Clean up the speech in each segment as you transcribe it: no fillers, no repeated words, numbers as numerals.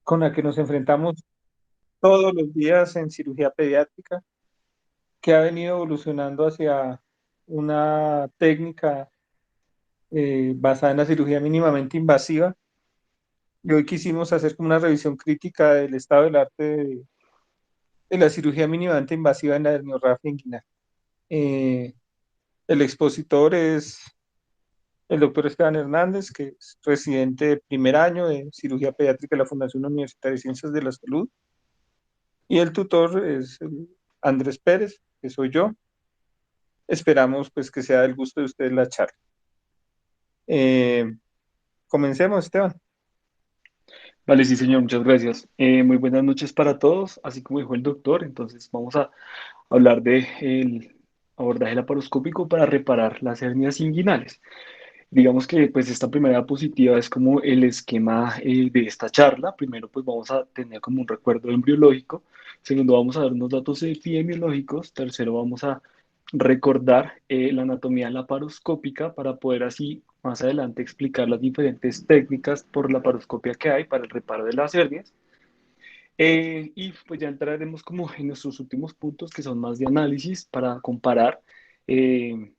con la que nos enfrentamos todos los días en cirugía pediátrica, que ha venido evolucionando hacia una técnica basada en la cirugía mínimamente invasiva. Y hoy quisimos hacer como una revisión crítica del estado del arte de la cirugía mínimamente invasiva en la herniorrafia inguinal. Eh, el expositor es el doctor Esteban Hernández, que es residente de primer año de cirugía pediátrica de la Fundación Universitaria de Ciencias de la Salud. Y el tutor es Andrés Pérez, que soy yo. Esperamos pues que sea del gusto de ustedes la charla. Eh, Comencemos, Esteban. Vale, sí, señor, muchas gracias. Muy buenas noches para todos, así como dijo el doctor. Entonces, vamos a hablar de el abordaje laparoscópico para reparar las hernias inguinales. Digamos que pues esta primera diapositiva es como el esquema de esta charla. Primero pues vamos a tener como un recuerdo embriológico. Segundo vamos a dar unos datos epidemiológicos. Tercero vamos a recordar la anatomía laparoscópica para poder así más adelante explicar las diferentes técnicas por laparoscopia que hay para el reparo de las hernias. Y pues ya entraremos como en nuestros últimos puntos que son más de análisis para comparar. eh,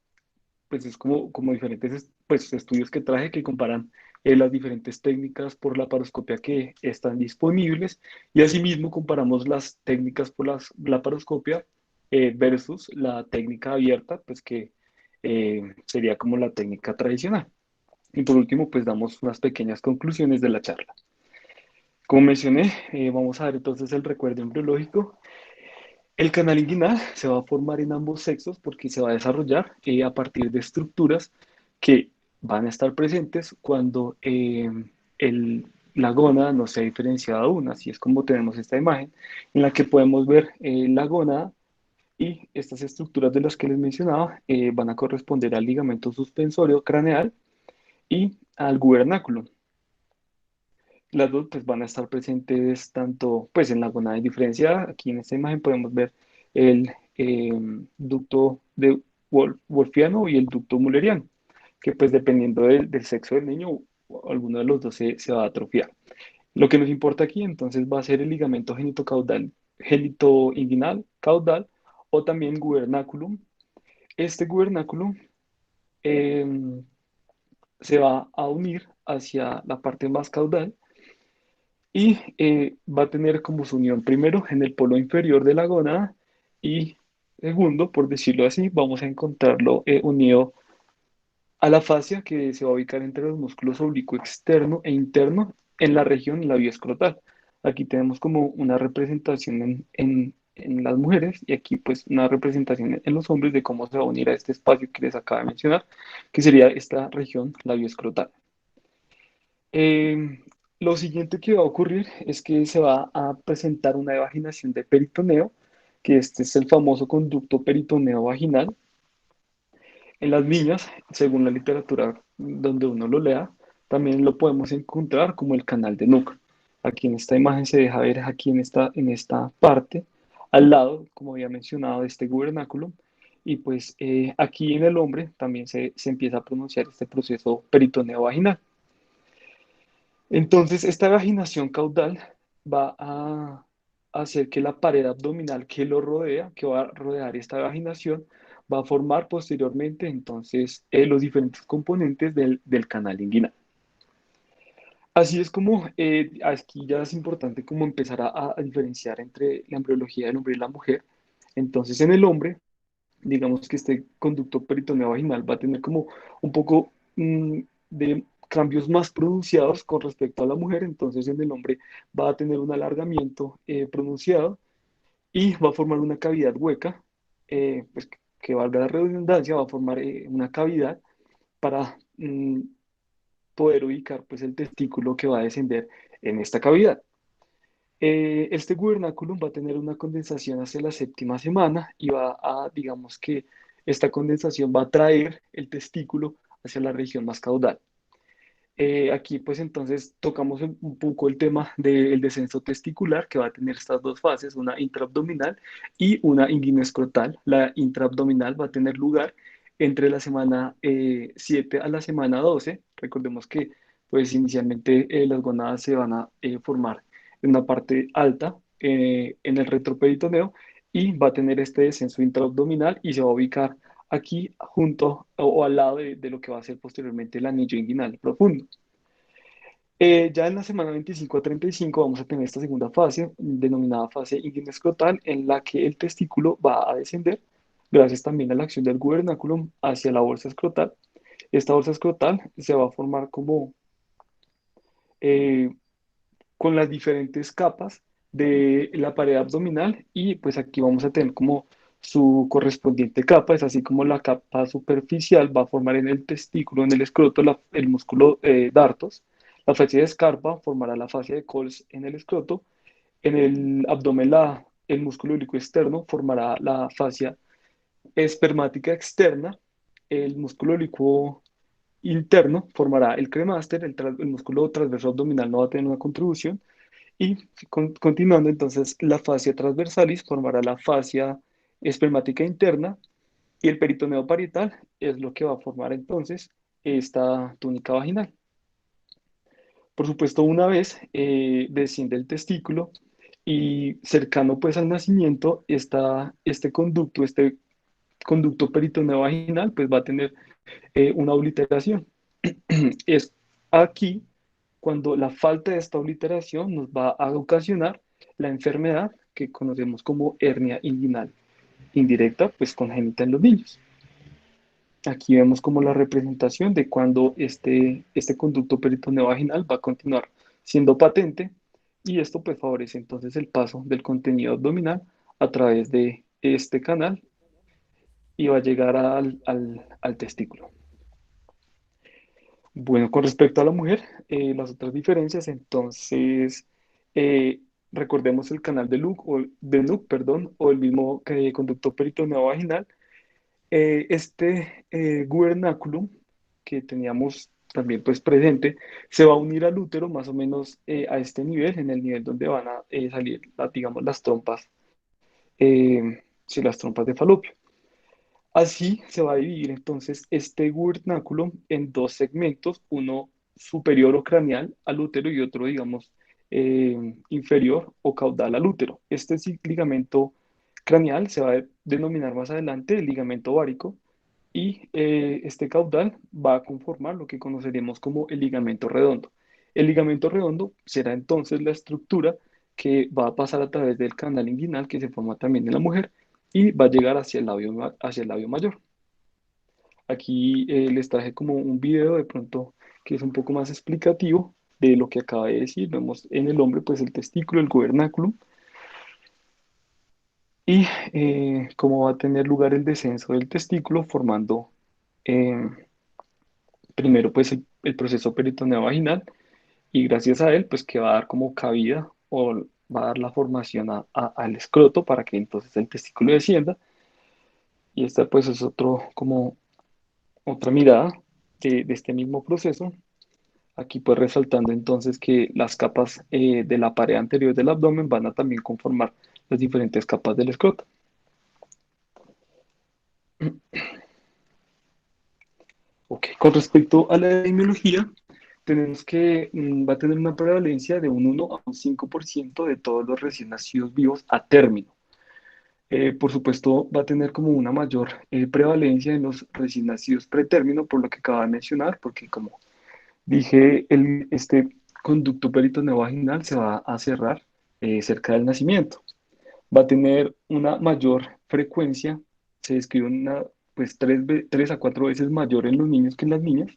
pues es como diferentes pues, estudios que traje que comparan las diferentes técnicas por laparoscopia que están disponibles y asimismo comparamos las técnicas por la laparoscopia versus la técnica abierta, pues que sería como la técnica tradicional. Y por último, pues damos unas pequeñas conclusiones de la charla. Como mencioné, vamos a ver entonces el recuerdo embriológico. El canal inguinal se va a formar en ambos sexos porque se va a desarrollar a partir de estructuras que van a estar presentes cuando la gónada no se ha diferenciado aún. Así es como tenemos esta imagen en la que podemos ver la gónada y estas estructuras de las que les mencionaba van a corresponder al ligamento suspensorio craneal y al gubernáculo. Las dos pues, van a estar presentes tanto pues, en la gonada indiferenciada. Aquí en esta imagen podemos ver el ducto de Wolffiano y el ducto Mulleriano, que pues dependiendo del sexo del niño, alguno de los dos se va a atrofiar. Lo que nos importa aquí entonces va a ser el ligamento genitocaudal, genitoinguinal caudal o también gubernáculum. Este gubernáculum eh, se va a unir hacia la parte más caudal y va a tener como su unión primero en el polo inferior de la gónada y segundo, por decirlo así, vamos a encontrarlo unido a la fascia que se va a ubicar entre los músculos oblicuo externo e interno en la región labioescrotal. Aquí tenemos como una representación en las mujeres y aquí pues una representación en los hombres de cómo se va a unir a este espacio que les acabo de mencionar, que sería esta región labioescrotal. Eh, lo siguiente que va a ocurrir es que se va a presentar una evaginación de peritoneo, que este es el famoso conducto peritoneo vaginal. En las niñas, según la literatura donde uno lo lea, también lo podemos encontrar como el canal de Nuca. Aquí en esta imagen se deja ver aquí en esta parte, al lado, como había mencionado, de este gubernáculo. Y pues aquí en el hombre también se empieza a pronunciar este proceso peritoneo vaginal. Entonces, esta vaginación caudal va a hacer que la pared abdominal que lo rodea, que va a rodear esta vaginación, va a formar posteriormente entonces los diferentes componentes del canal inguinal. Así es como aquí ya es importante como empezar a diferenciar entre la embriología del hombre y la mujer. Entonces, en el hombre, digamos que este conducto peritoneo vaginal va a tener como un poco de cambios más pronunciados con respecto a la mujer, entonces en el hombre va a tener un alargamiento pronunciado y va a formar una cavidad hueca, pues que valga la redundancia, va a formar una cavidad para poder ubicar pues el testículo que va a descender en esta cavidad. Este gubernáculo va a tener una condensación hacia la séptima semana y va a, digamos que esta condensación va a traer el testículo hacia la región más caudal. Aquí pues entonces tocamos un poco el tema del descenso testicular que va a tener estas dos fases, una intraabdominal y una inguinoscrotal. La intraabdominal va a tener lugar entre la semana 7 a la semana 12. Recordemos que pues inicialmente las gonadas se van a formar en una parte alta en el retroperitoneo y va a tener este descenso intraabdominal y se va a ubicar aquí junto o al lado de lo que va a ser posteriormente el anillo inguinal profundo. Ya en la semana 25 a 35 vamos a tener esta segunda fase, denominada fase inguinoscrotal, en la que el testículo va a descender, gracias también a la acción del gubernáculum, hacia la bolsa escrotal. Esta bolsa escrotal se va a formar como eh, con las diferentes capas de la pared abdominal y pues aquí vamos a tener como su correspondiente capa, es así como la capa superficial va a formar en el testículo, en el escroto, el músculo dartos, la fascia de Scarpa formará la fascia de Coles en el escroto, en el abdomen el músculo úrico externo formará la fascia espermática externa, el músculo oblicuo interno formará el cremaster, el músculo transverso abdominal no va a tener una contribución, y continuando entonces la fascia transversalis formará la fascia espermática interna y el peritoneo parietal es lo que va a formar entonces esta túnica vaginal. Por supuesto, una vez desciende el testículo y cercano pues al nacimiento, este conducto peritoneo vaginal pues va a tener una obliteración. Es aquí cuando la falta de esta obliteración nos va a ocasionar la enfermedad que conocemos como hernia inguinal indirecta, pues congénita en los niños. Aquí vemos como la representación de cuando este conducto peritoneo vaginal va a continuar siendo patente y esto pues favorece entonces el paso del contenido abdominal a través de este canal y va a llegar al testículo. Bueno, con respecto a la mujer, las otras diferencias, entonces, eh, recordemos el canal de Luke, perdón, o el mismo conducto peritoneo vaginal. Gubernáculum que teníamos también pues presente, se va a unir al útero más o menos a este nivel, en el nivel donde van a salir, digamos, las trompas, sí, las trompas de falopio. Así se va a dividir entonces este gubernáculo en dos segmentos, uno superior o craneal al útero y otro, digamos, inferior o caudal al útero. Este ligamento craneal se va a denominar más adelante el ligamento ovárico y este caudal va a conformar lo que conoceremos como el ligamento redondo. El ligamento redondo será entonces la estructura que va a pasar a través del canal inguinal que se forma también en la mujer y va a llegar hacia el labio mayor. Aquí les traje como un video de pronto que es un poco más explicativo de lo que acaba de decir. Vemos en el hombre pues el testículo, el gubernáculo y cómo va a tener lugar el descenso del testículo formando eh, primero pues el proceso peritoneo vaginal y gracias a él pues que va a dar como cabida o va a dar la formación al escroto para que entonces el testículo descienda y esta pues es como otra mirada de este mismo proceso. Aquí pues resaltando entonces que las capas de la pared anterior del abdomen van a también conformar las diferentes capas del escroto. Ok, con respecto a la epidemiología, tenemos que va a tener una prevalencia de un 1 a un 5% de todos los recién nacidos vivos a término. Por supuesto, va a tener como una mayor prevalencia en los recién nacidos pretérmino, por lo que acaba de mencionar, porque como dije, este conducto peritoneo vaginal se va a cerrar cerca del nacimiento. Va a tener una mayor frecuencia, se describe una, pues 3 a 4 veces mayor en los niños que en las niñas,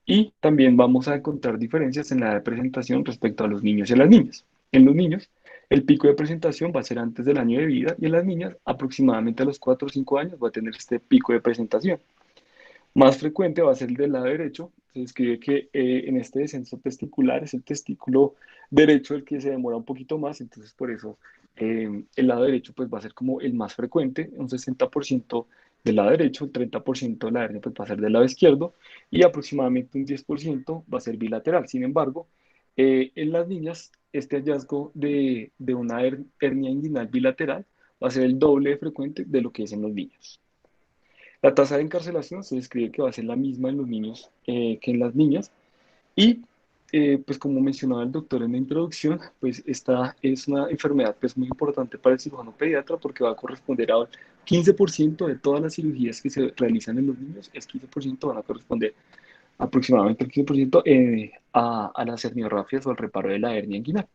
y también vamos a encontrar diferencias en la edad de presentación respecto a los niños y a las niñas. En los niños, el pico de presentación va a ser antes del año de vida y en las niñas, aproximadamente a los 4 o 5 años, va a tener este pico de presentación. Más frecuente va a ser el del lado derecho. Se describe que en este descenso testicular es el testículo derecho el que se demora un poquito más, entonces por eso el lado derecho pues va a ser como el más frecuente, un 60% del lado derecho, el 30% de la hernia pues va a ser del lado izquierdo y aproximadamente un 10% va a ser bilateral. Sin embargo, en las niñas este hallazgo de una hernia inguinal bilateral va a ser el doble de frecuente de lo que es en los niños. La tasa de encarcelación se describe que va a ser la misma en los niños que en las niñas y pues como mencionaba el doctor en la introducción, pues esta es una enfermedad pues muy importante para el cirujano pediatra porque va a corresponder al 15% de todas las cirugías que se realizan en los niños, es 15% van a corresponder aproximadamente el 15% a las herniorragias o al reparo de la hernia inguinal.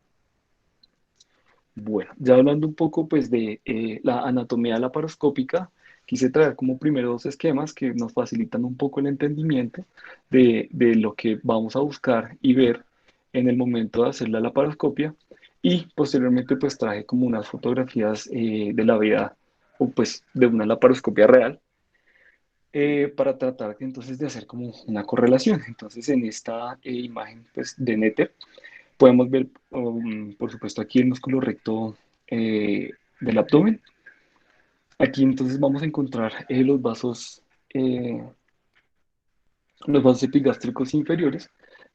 Bueno, ya hablando un poco pues de la anatomía laparoscópica, quise traer como primero dos esquemas que nos facilitan un poco el entendimiento de lo que vamos a buscar y ver en el momento de hacer la laparoscopia y posteriormente pues traje como unas fotografías de la vida o pues de una laparoscopia real para tratar entonces de hacer como una correlación. Entonces en esta imagen pues de Netter podemos ver, por supuesto, aquí el músculo recto del abdomen. Aquí entonces vamos a encontrar eh, los vasos epigástricos inferiores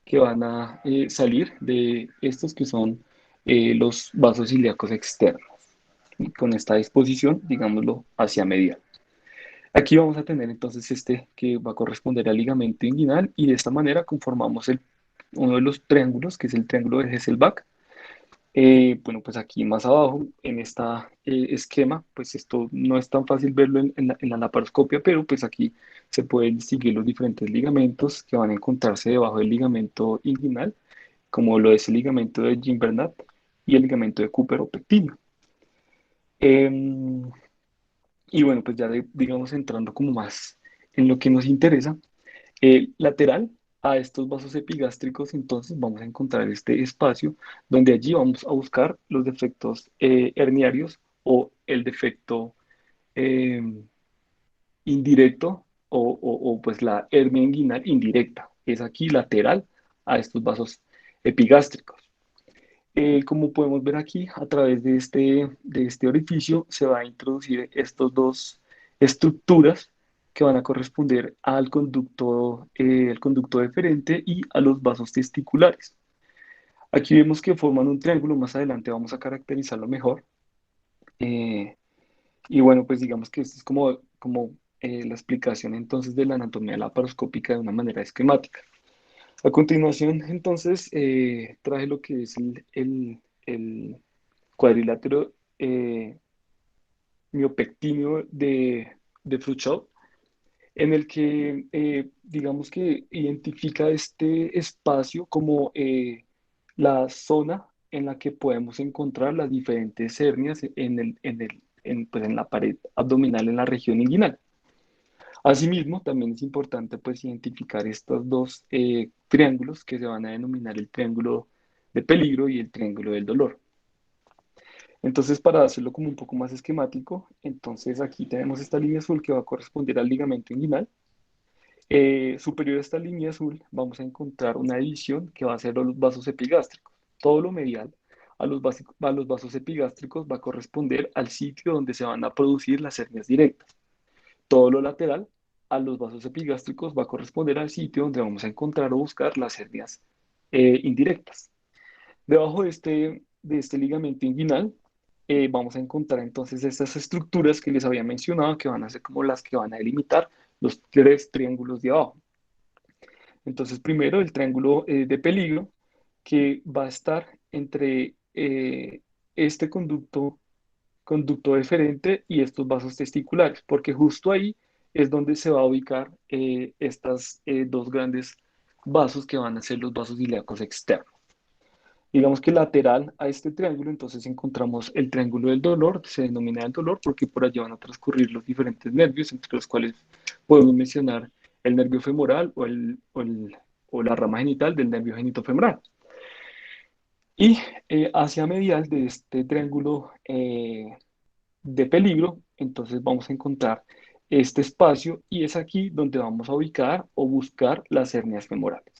que van a salir de estos que son los vasos ilíacos externos. Y con esta disposición, digámoslo, hacia medial. Aquí vamos a tener entonces este que va a corresponder al ligamento inguinal y de esta manera conformamos uno de los triángulos, que es el triángulo de Hesselbach. Bueno, pues aquí más abajo, en este esquema, pues esto no es tan fácil verlo en la laparoscopia, pero pues aquí se pueden distinguir los diferentes ligamentos que van a encontrarse debajo del ligamento inguinal, como lo es el ligamento de Gimbernat y el ligamento de Cooper o pectino. Em, y bueno, pues ya digamos entrando como más en lo que nos interesa, lateral a estos vasos epigástricos, entonces vamos a encontrar este espacio donde allí vamos a buscar los defectos herniarios o el defecto eh, indirecto pues la hernia inguinal indirecta. Es aquí lateral a estos vasos epigástricos. Como podemos ver aquí, a través de este orificio se va a introducir estos dos estructuras que van a corresponder al conducto deferente y a los vasos testiculares. Aquí vemos que forman un triángulo, más adelante vamos a caracterizarlo mejor. Eh, y bueno, pues digamos que esto es como la explicación entonces de la anatomía laparoscópica de una manera esquemática. A continuación, entonces, traje lo que es el cuadrilátero miopectíneo de Frouchot, en el que digamos que identifica este espacio como la zona en la que podemos encontrar las diferentes hernias pues, en la pared abdominal en la región inguinal. Asimismo, también es importante pues identificar estos dos triángulos que se van a denominar el triángulo de peligro y el triángulo del dolor. Entonces, para hacerlo como un poco más esquemático, entonces aquí tenemos esta línea azul que va a corresponder al ligamento inguinal. Superior a esta línea azul vamos a encontrar una división que va a ser los vasos epigástricos. Todo lo medial a los vasos epigástricos va a corresponder al sitio donde se van a producir las hernias directas. Todo lo lateral a los vasos epigástricos va a corresponder al sitio donde vamos a encontrar o buscar las hernias indirectas. Debajo de este ligamento inguinal vamos a encontrar entonces estas estructuras que les había mencionado que van a ser como las que van a delimitar los tres triángulos de abajo. Entonces, primero el triángulo de peligro que va a estar entre este conducto deferente y estos vasos testiculares, porque justo ahí es donde se va a ubicar estas dos grandes vasos que van a ser los vasos ilíacos externos. Digamos que lateral a este triángulo, entonces encontramos el triángulo del dolor, se denomina el dolor porque por allí van a transcurrir los diferentes nervios, entre los cuales podemos mencionar el nervio femoral o la rama genital del nervio genitofemoral. Y hacia medial de este triángulo de peligro, entonces vamos a encontrar este espacio y es aquí donde vamos a ubicar o buscar las hernias femorales.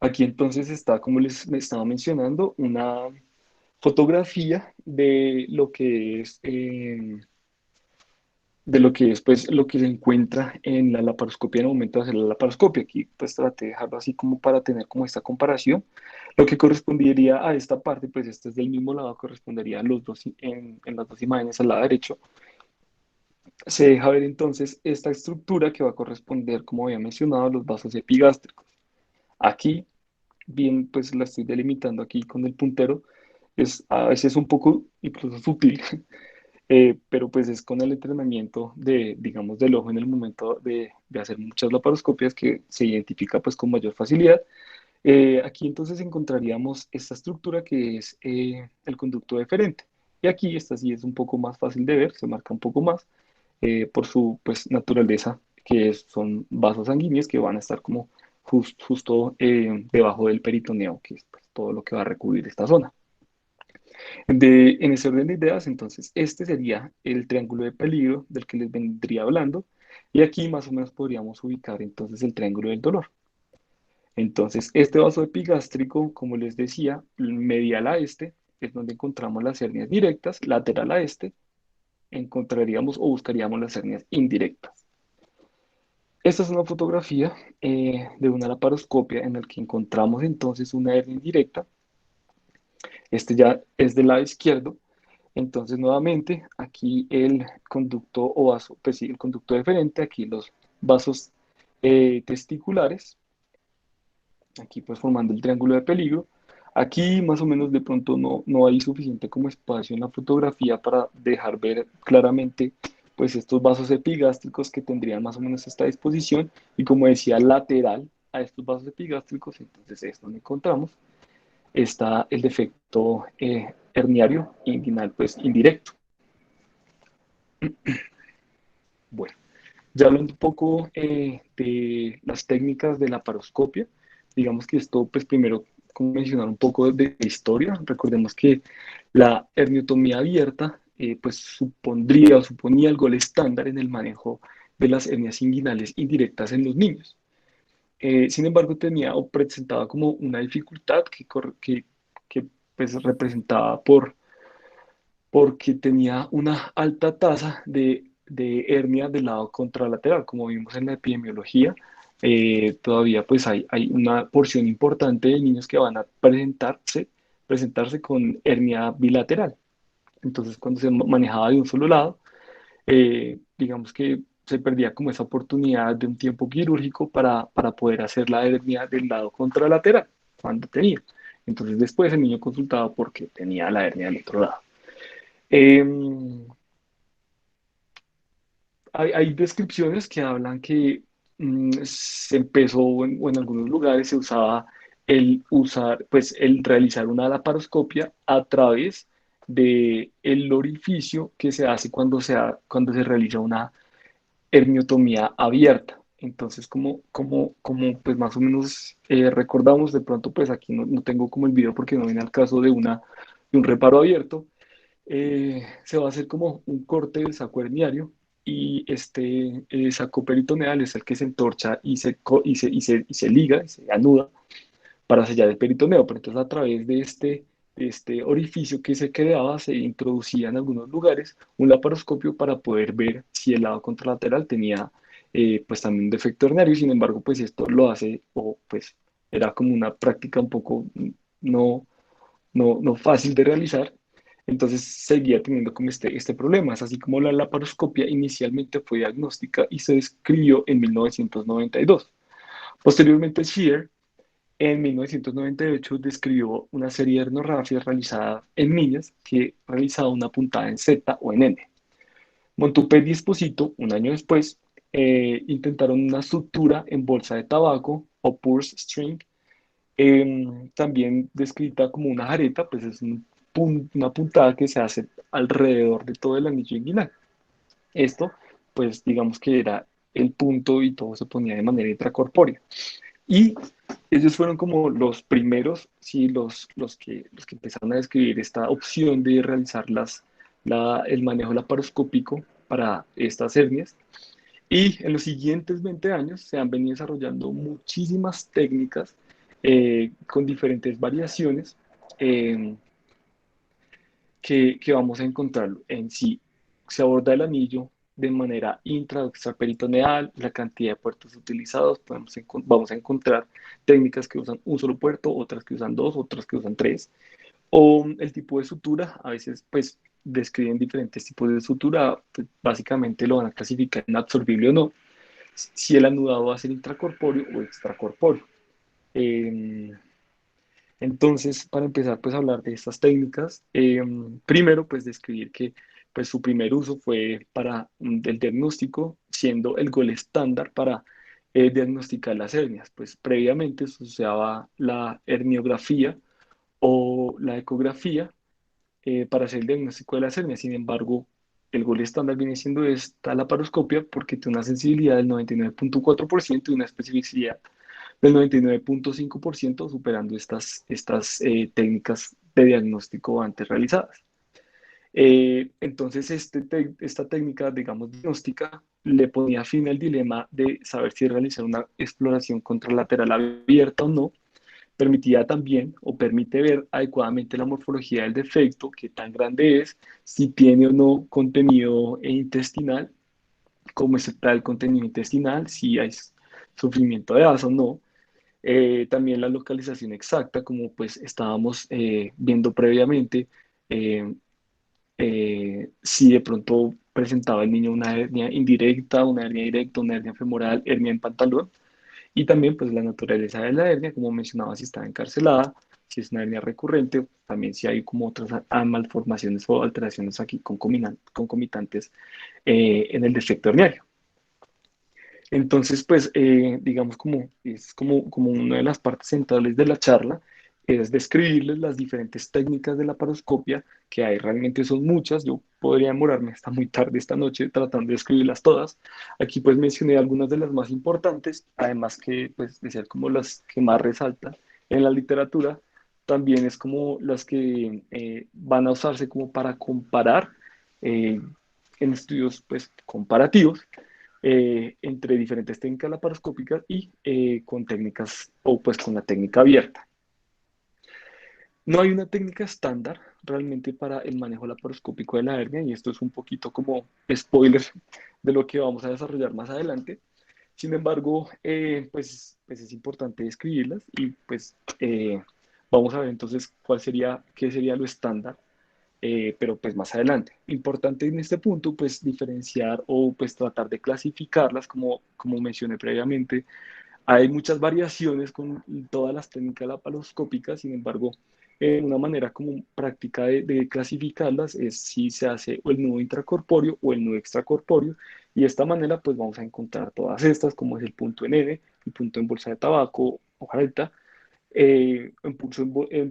Aquí entonces está, como les estaba mencionando, una fotografía de lo que es pues, lo que se encuentra en la laparoscopia en el momento de hacer la laparoscopia. Aquí pues traté de dejarlo así como para tener como esta comparación. Lo que correspondería a esta parte, pues este es del mismo lado, correspondería a los dos en las dos imágenes al lado derecho. Se deja ver entonces esta estructura que va a corresponder, como había mencionado, a los vasos epigástricos. Aquí, bien, pues la estoy delimitando aquí con el puntero, es a veces un poco incluso sutil, pero pues es con el entrenamiento de, digamos, del ojo en el momento de hacer muchas laparoscopias que se identifica pues con mayor facilidad. Aquí entonces encontraríamos esta estructura que es el conducto deferente. Y aquí esta sí es un poco más fácil de ver, se marca un poco más por su pues, naturaleza, son vasos sanguíneos que van a estar como justo debajo del peritoneo, que es pues, todo lo que va a recubrir esta zona. En ese orden de ideas, entonces, este sería el triángulo de peligro del que les vendría hablando, y aquí más o menos podríamos ubicar entonces el triángulo del dolor. Entonces, este vaso epigástrico, como les decía, medial a este, es donde encontramos las hernias directas, lateral a este, encontraríamos o buscaríamos las hernias indirectas. Esta es una fotografía de una laparoscopia en la que encontramos entonces una hernia indirecta. Este ya es del lado izquierdo. Entonces, nuevamente, aquí el conducto o vaso, pues sí, el conducto deferente, aquí los vasos testiculares, aquí pues formando el triángulo de peligro. Aquí más o menos de pronto no hay suficiente como espacio en la fotografía para dejar ver claramente pues estos vasos epigástricos que tendrían más o menos esta disposición y como decía lateral a estos vasos epigástricos, entonces es donde encontramos está el defecto herniario inguinal pues indirecto. Bueno, ya hablando un poco de las técnicas de la paroscopia, digamos que esto, pues primero, como mencionar un poco de historia, recordemos que la herniotomía abierta, pues supondría o suponía el gol estándar en el manejo de las hernias inguinales indirectas en los niños. Sin embargo, tenía o presentaba como una dificultad que pues representaba porque tenía una alta tasa de hernia del lado contralateral, como vimos en la epidemiología. Todavía pues hay una porción importante de niños que van a presentarse con hernia bilateral. Entonces, cuando se manejaba de un solo lado, digamos que se perdía como esa oportunidad de un tiempo quirúrgico para poder hacer la hernia del lado contralateral, cuando tenía. Entonces, después el niño consultaba porque tenía la hernia del otro lado. Eh, hay descripciones que hablan que se empezó o en algunos lugares se usaba pues el realizar una laparoscopia a través de el orificio que se hace cuando se realiza una herniotomía abierta. Entonces, como pues más o menos recordamos, de pronto pues aquí no tengo como el video porque no viene al caso de un reparo abierto, se va a hacer como un corte del saco herniario y este saco peritoneal es el que se entorcha y se liga, y se anuda para sellar el peritoneo. Pero entonces a través de este orificio que se creaba se introducía en algunos lugares un laparoscopio para poder ver si el lado contralateral tenía pues también un defecto herniario. Sin embargo, pues esto lo hace o pues era como una práctica un poco no no fácil de realizar, entonces seguía teniendo como este problema. Es así como la laparoscopia inicialmente fue diagnóstica y se describió en 1992. Posteriormente, Scheer en 1998 describió una serie de etnografias realizadas en niñas que realizaba una puntada en Z o en N. Montupet y Esposito, un año después, intentaron una sutura en bolsa de tabaco o purse string también descrita como una jareta, pues es una puntada que se hace alrededor de todo el anillo inguinal. Esto, pues digamos que era el punto y todo se ponía de manera intracorpórea. Y ellos fueron como los primeros, sí, los que empezaron a describir esta opción de realizar el manejo laparoscópico para estas hernias. Y en los siguientes 20 años se han venido desarrollando muchísimas técnicas con diferentes variaciones eh, que vamos a encontrar en sí. Se aborda el anillo de manera intra o extraperitoneal, la cantidad de puertos utilizados, vamos a encontrar técnicas que usan un solo puerto, otras que usan dos, otras que usan tres, o el tipo de sutura, a veces pues describen diferentes tipos de sutura, pues, básicamente lo van a clasificar en absorbible o no, si el anudado va a ser intracorpóreo o extracorpóreo. Eh, entonces, para empezar pues a hablar de estas técnicas, primero pues describir que pues su primer uso fue para el diagnóstico, siendo el gol estándar para diagnosticar las hernias. Pues previamente se usaba la herniografía o la ecografía para hacer el diagnóstico de las hernias. Sin embargo, el gol estándar viene siendo esta laparoscopia porque tiene una sensibilidad del 99,4% y una especificidad del 99,5%, superando estas técnicas de diagnóstico antes realizadas. Entonces, esta técnica, digamos, diagnóstica, le ponía fin al dilema de saber si realizar una exploración contralateral abierta o no. Permitía también o permite ver adecuadamente la morfología del defecto, qué tan grande es, si tiene o no contenido intestinal, cómo está el contenido intestinal, si hay sufrimiento de asa o no. También la localización exacta, como pues estábamos viendo previamente, eh, si de pronto presentaba el niño una hernia indirecta, una hernia directa, una hernia femoral, hernia en pantalón, y también pues la naturaleza de la hernia, como mencionaba, si está encarcelada, si es una hernia recurrente, también si hay como otras malformaciones o alteraciones aquí concomitantes en el defecto herniario. Entonces, pues, digamos como es como una de las partes centrales de la charla, es describirles las diferentes técnicas de la paroscopia, que hay realmente son muchas. Yo podría demorarme hasta muy tarde esta noche tratando de escribirlas todas. Aquí pues mencioné algunas de las más importantes, además que pues de ser como las que más resaltan en la literatura, también es como las que van a usarse como para comparar eh, en estudios pues comparativos entre diferentes técnicas laparoscópicas y con técnicas o pues con la técnica abierta. No hay una técnica estándar realmente para el manejo laparoscópico de la hernia y esto es un poquito como spoiler de lo que vamos a desarrollar más adelante. Sin embargo, pues es importante describirlas y pues vamos a ver entonces qué sería lo estándar, pero pues más adelante. Importante en este punto, pues diferenciar o pues tratar de clasificarlas, como mencioné previamente. Hay muchas variaciones con todas las técnicas laparoscópicas, sin embargo, una manera como práctica de clasificarlas es si se hace o el nudo intracorpóreo o el nudo extracorpóreo, y de esta manera pues vamos a encontrar todas estas, como es el punto en N, el punto en bolsa de tabaco, hoja alta, en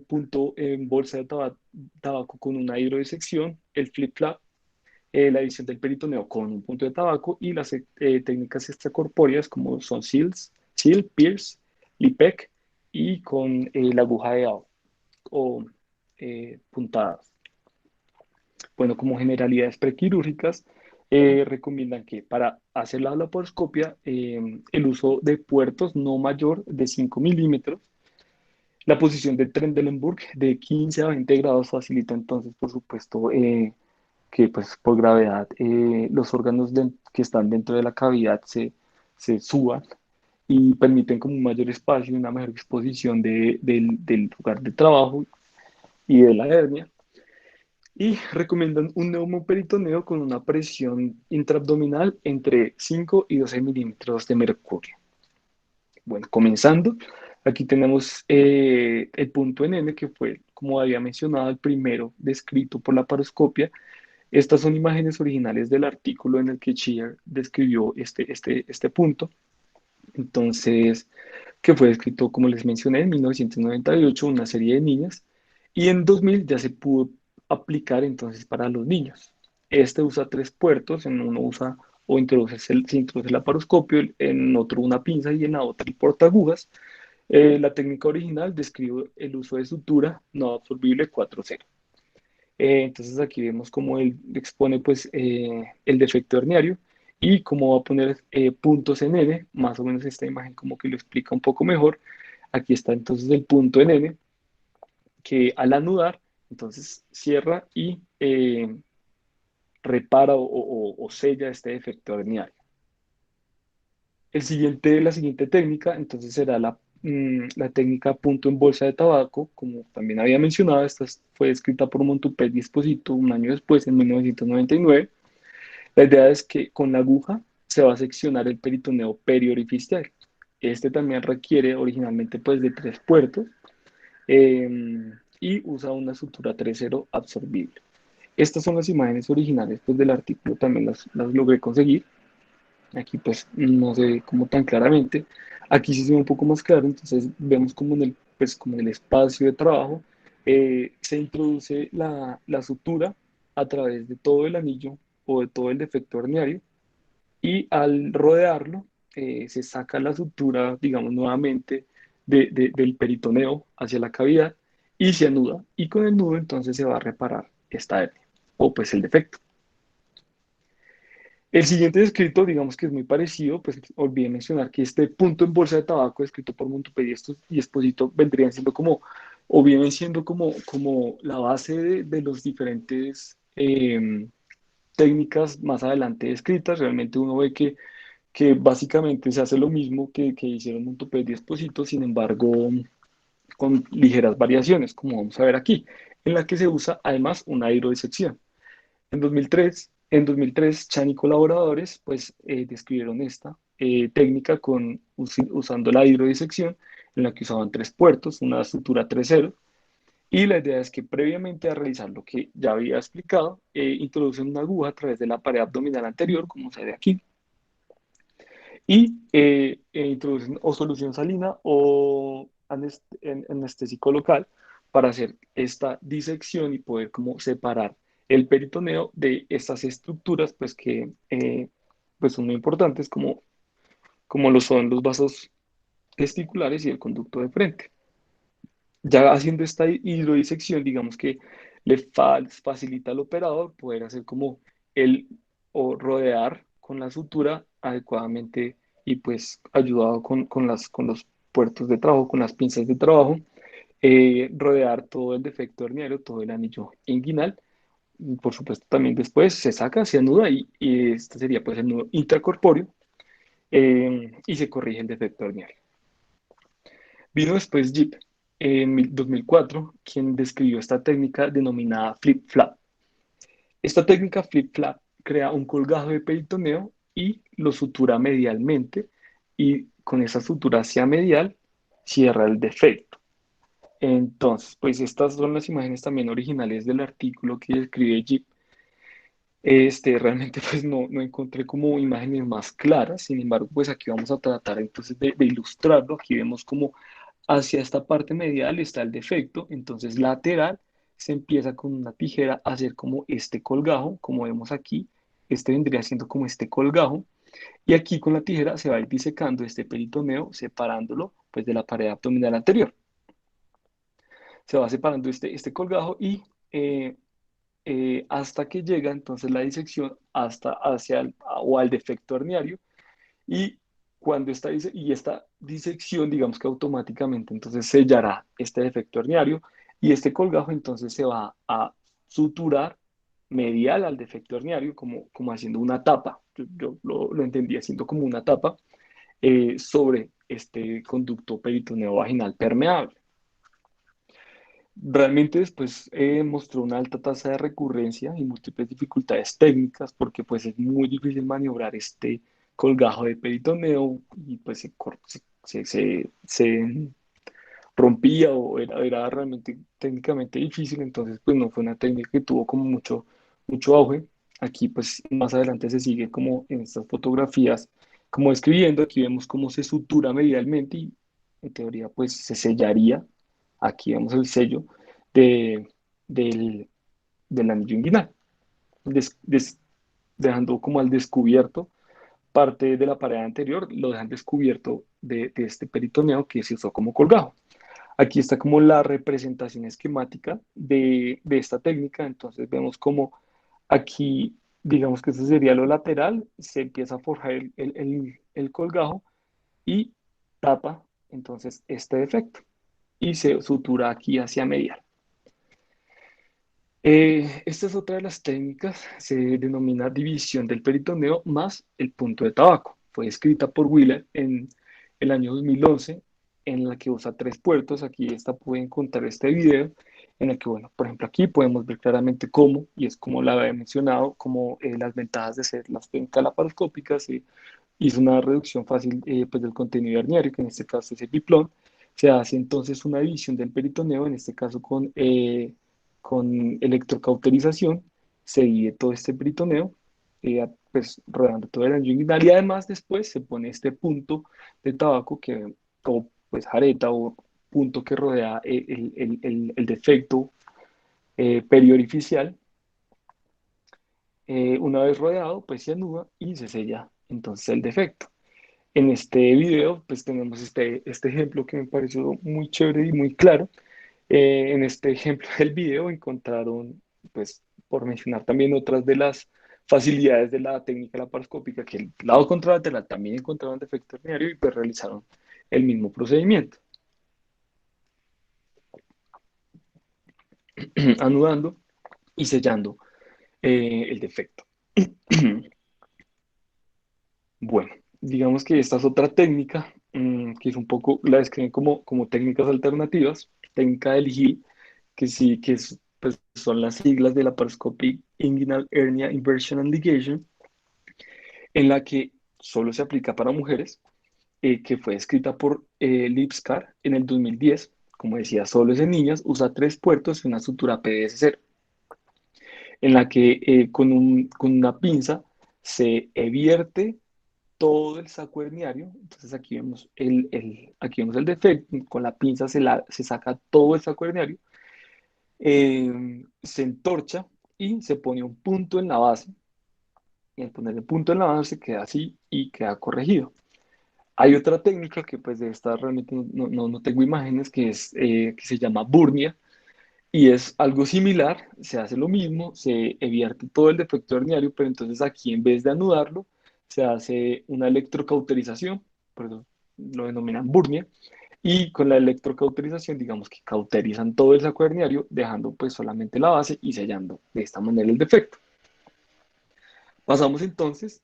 punto en bolsa de tabaco con una hidrodisección, el flip-flap, la edición del peritoneo con un punto de tabaco y las técnicas extracorpóreas como son Seal, Pierce, Lipec y con la aguja de Ao o puntadas. Bueno, como generalidades prequirúrgicas, recomiendan que para hacer la laparoscopia el uso de puertos no mayor de 5 milímetros. La posición del Trendelenburg de 15 a 20 grados facilita entonces, por supuesto, que pues por gravedad los órganos que están dentro de la cavidad se suban y permiten como un mayor espacio y una mejor exposición del lugar de trabajo y de la hernia. Y recomiendan un neumoperitoneo con una presión intraabdominal entre 5 y 12 milímetros de mercurio. Bueno, comenzando, aquí tenemos el punto en N, que fue, como había mencionado, el primero descrito por la paroscopia. Estas son imágenes originales del artículo en el que Shear describió este punto. Entonces, que fue escrito, como les mencioné, en 1998, una serie de niñas, y en 2000 ya se pudo aplicar entonces para los niños. Este usa tres puertos, en uno usa o se introduce el laparoscopio, en otro una pinza y en la otra el portaagujas. La técnica original describe el uso de sutura no absorbible 4-0. Entonces aquí vemos cómo él expone pues el defecto herniario y cómo va a poner puntos en N, más o menos esta imagen como que lo explica un poco mejor. Aquí está entonces el punto en N que al anudar, entonces cierra y repara o sella este defecto herniario. La siguiente técnica entonces será la técnica punto en bolsa de tabaco, como también había mencionado, esta fue escrita por Montupet y Esposito un año después, en 1999. La idea es que con la aguja se va a seccionar el peritoneo periorificial. Este también requiere originalmente pues de 3 puertos eh, y usa una sutura 3.0 absorbible. Estas son las imágenes originales pues, del artículo, también las logré conseguir. Aquí pues no se ve como tan claramente. Aquí sí se ve un poco más claro, entonces vemos como en pues, como en el espacio de trabajo se introduce la sutura a través de todo el anillo o de todo el defecto herniario y al rodearlo se saca la sutura, digamos, nuevamente del peritoneo hacia la cavidad y se anuda. Y con el nudo entonces se va a reparar esta hernia o pues el defecto. El siguiente descrito, digamos que es muy parecido, pues olvidé mencionar que este punto en bolsa de tabaco escrito por Montupet y Esposito vendrían siendo como, o vienen siendo como la base de los diferentes técnicas más adelante descritas. Realmente uno ve que básicamente se hace lo mismo que hicieron Montupet y Esposito, sin embargo, con ligeras variaciones, como vamos a ver aquí, en la que se usa además una hidrodisección. En 2003, Chan y colaboradores pues, describieron esta técnica usando la hidrodisección, en la que usaban 3 puertos, una sutura 3.0, y la idea es que previamente a realizar lo que ya había explicado, introducen una aguja a través de la pared abdominal anterior, como se ve aquí, y introducen o solución salina o anestésico local para hacer esta disección y poder como separar el peritoneo de estas estructuras pues que pues son muy importantes como lo son los vasos testiculares y el conducto de frente. Ya haciendo esta hidrodisección, digamos que facilita al operador poder hacer como el o rodear con la sutura adecuadamente y pues ayudado con los puertos de trabajo, con las pinzas de trabajo, rodear todo el defecto herniario, todo el anillo inguinal. Y por supuesto también después se saca, se anuda y este sería pues el nudo intracorpóreo y se corrige el defecto herniario. Vino después Jeep en 2004, quien describió esta técnica denominada flip-flap. Esta técnica flip-flap crea un colgajo de peritoneo y lo sutura medialmente y con esa sutura hacia medial cierra el defecto. Entonces, pues estas son las imágenes también originales del artículo que describe Jeep. Realmente pues no encontré como imágenes más claras, sin embargo pues aquí vamos a tratar entonces de ilustrarlo. Aquí vemos como hacia esta parte medial está el defecto, entonces lateral se empieza con una tijera a hacer como este colgajo, como vemos aquí, este vendría siendo como este colgajo, y aquí con la tijera se va a ir disecando este peritoneo, separándolo pues de la pared abdominal anterior. Se va separando este colgajo y hasta que llega entonces la disección hasta hacia o al defecto herniario y cuando esta disección, digamos que automáticamente entonces sellará este defecto herniario y este colgajo entonces se va a suturar medial al defecto herniario como haciendo una tapa. Yo lo entendí haciendo como una tapa sobre este conducto peritoneo vaginal permeable. Realmente después mostró una alta tasa de recurrencia y múltiples dificultades técnicas porque pues es muy difícil maniobrar este colgajo de peritoneo y pues se rompía o era realmente técnicamente difícil, entonces pues no fue una técnica que tuvo como mucho auge. Aquí pues más adelante se sigue como en estas fotografías como describiendo, aquí vemos cómo se sutura medialmente y en teoría pues se sellaría. Aquí vemos el sello de, del, del anillo inguinal, des- des- dejando como al descubierto parte de la pared anterior, lo dejan descubierto de este peritoneo que se usó como colgajo. Aquí está como la representación esquemática de esta técnica, entonces vemos como aquí, digamos que este sería lo lateral, se empieza a forjar el colgajo y tapa entonces este defecto y se sutura aquí hacia medial. Esta es otra de las técnicas, se denomina división del peritoneo más el punto de tabaco. Fue escrita por Wheeler en el año 2011, en la que usa 3 puertos. Aquí puede encontrar este video, en el que, bueno, por ejemplo, aquí podemos ver claramente cómo, y es como la había mencionado, como las ventajas de hacer las técnicas laparoscópicas, hizo una reducción fácil pues del contenido herniario, que en este caso es el biplón. Se hace entonces una división del peritoneo, en este caso con electrocauterización, se divide todo este peritoneo, pues rodeando todo el anillo inguinal y además después se pone este punto de tabaco o pues jareta o punto que rodea el defecto periorificial. Una vez rodeado, pues se anuda y se sella entonces el defecto. En este video, pues tenemos este ejemplo que me pareció muy chévere y muy claro. En este ejemplo del video encontraron, pues, por mencionar también otras de las facilidades de la técnica laparoscópica, que el lado contralateral también encontraron defecto herniario y pues realizaron el mismo procedimiento, anudando y sellando el defecto. Bueno, digamos que esta es otra técnica que es un poco, la describen como técnicas alternativas, técnica del HIL, que sí, pues, son las siglas de la Laparoscopic Inguinal Hernia Inversion and Ligation, en la que solo se aplica para mujeres, que fue escrita por Lipskar en el 2010. Como decía, solo es en niñas, usa 3 puertos y una sutura PDS0, en la que con una pinza se vierte todo el saco herniario. Entonces aquí vemos el defecto, con la pinza se saca todo el saco herniario, se entorcha y se pone un punto en la base. Y al poner el punto en la base se queda así y queda corregido. Hay otra técnica que pues de esta realmente no tengo imágenes, que se llama burnia y es algo similar, se hace lo mismo, se vierte todo el defecto herniario, pero entonces aquí en vez de anudarlo, se hace una electrocauterización, por eso lo denominan burnia, y con la electrocauterización, digamos que cauterizan todo el saco herniario, dejando pues solamente la base y sellando de esta manera el defecto. Pasamos entonces,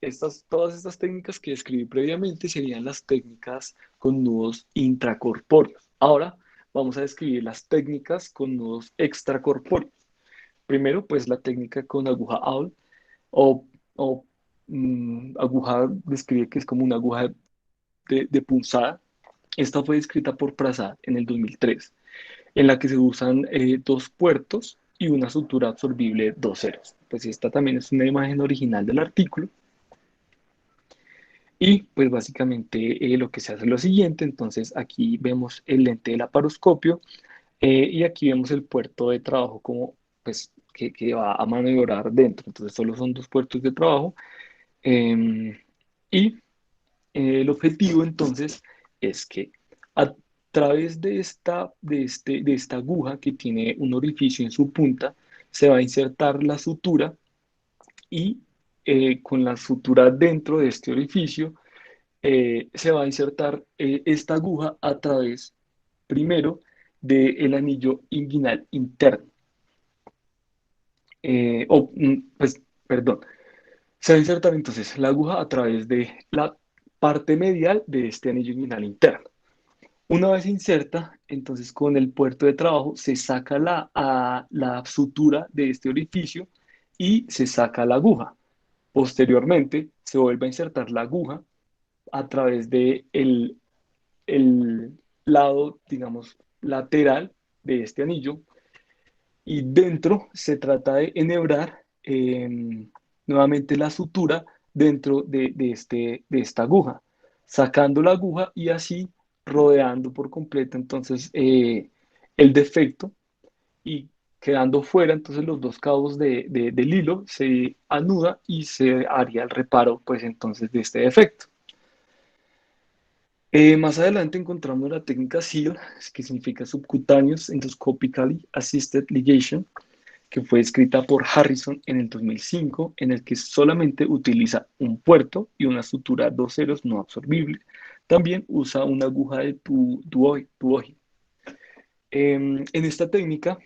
todas estas técnicas que describí previamente serían las técnicas con nudos intracorpóreos. Ahora vamos a describir las técnicas con nudos extracorpóreos. Primero, pues la técnica con aguja Aul o aguja, describe que es como una aguja de punzada. Esta fue descrita por Prasad en el 2003, en la que se usan 2 puertos y una sutura absorbible 2 ceros. Pues esta también es una imagen original del artículo. Y pues básicamente lo que se hace es lo siguiente. Entonces aquí vemos el lente del laparoscopio y aquí vemos el puerto de trabajo como pues que va a maniobrar dentro. Entonces solo son 2 puertos de trabajo. eh, y el objetivo entonces es que a través de esta aguja que tiene un orificio en su punta, se va a insertar la sutura y con la sutura dentro de este orificio se va a insertar esta aguja a través, primero, del anillo inguinal interno. Pues, perdón, se va a insertar entonces la aguja a través de la parte medial de este anillo inguinal interno. Una vez inserta, entonces con el puerto de trabajo se saca la sutura de este orificio y se saca la aguja. Posteriormente, se vuelve a insertar la aguja a través de el lado, digamos, lateral de este anillo y dentro se trata de enhebrar nuevamente la sutura dentro de esta aguja, sacando la aguja y así rodeando por completo entonces el defecto y quedando fuera entonces los 2 cabos del hilo se anuda y se haría el reparo pues entonces de este defecto. Más adelante encontramos la técnica SEAL, que significa Subcutaneous Endoscopically Assisted Ligation, que fue escrita por Harrison en el 2005, en el que solamente utiliza un puerto y una sutura 2 ceros no absorbible. También usa una aguja de Tuohy. En esta técnica,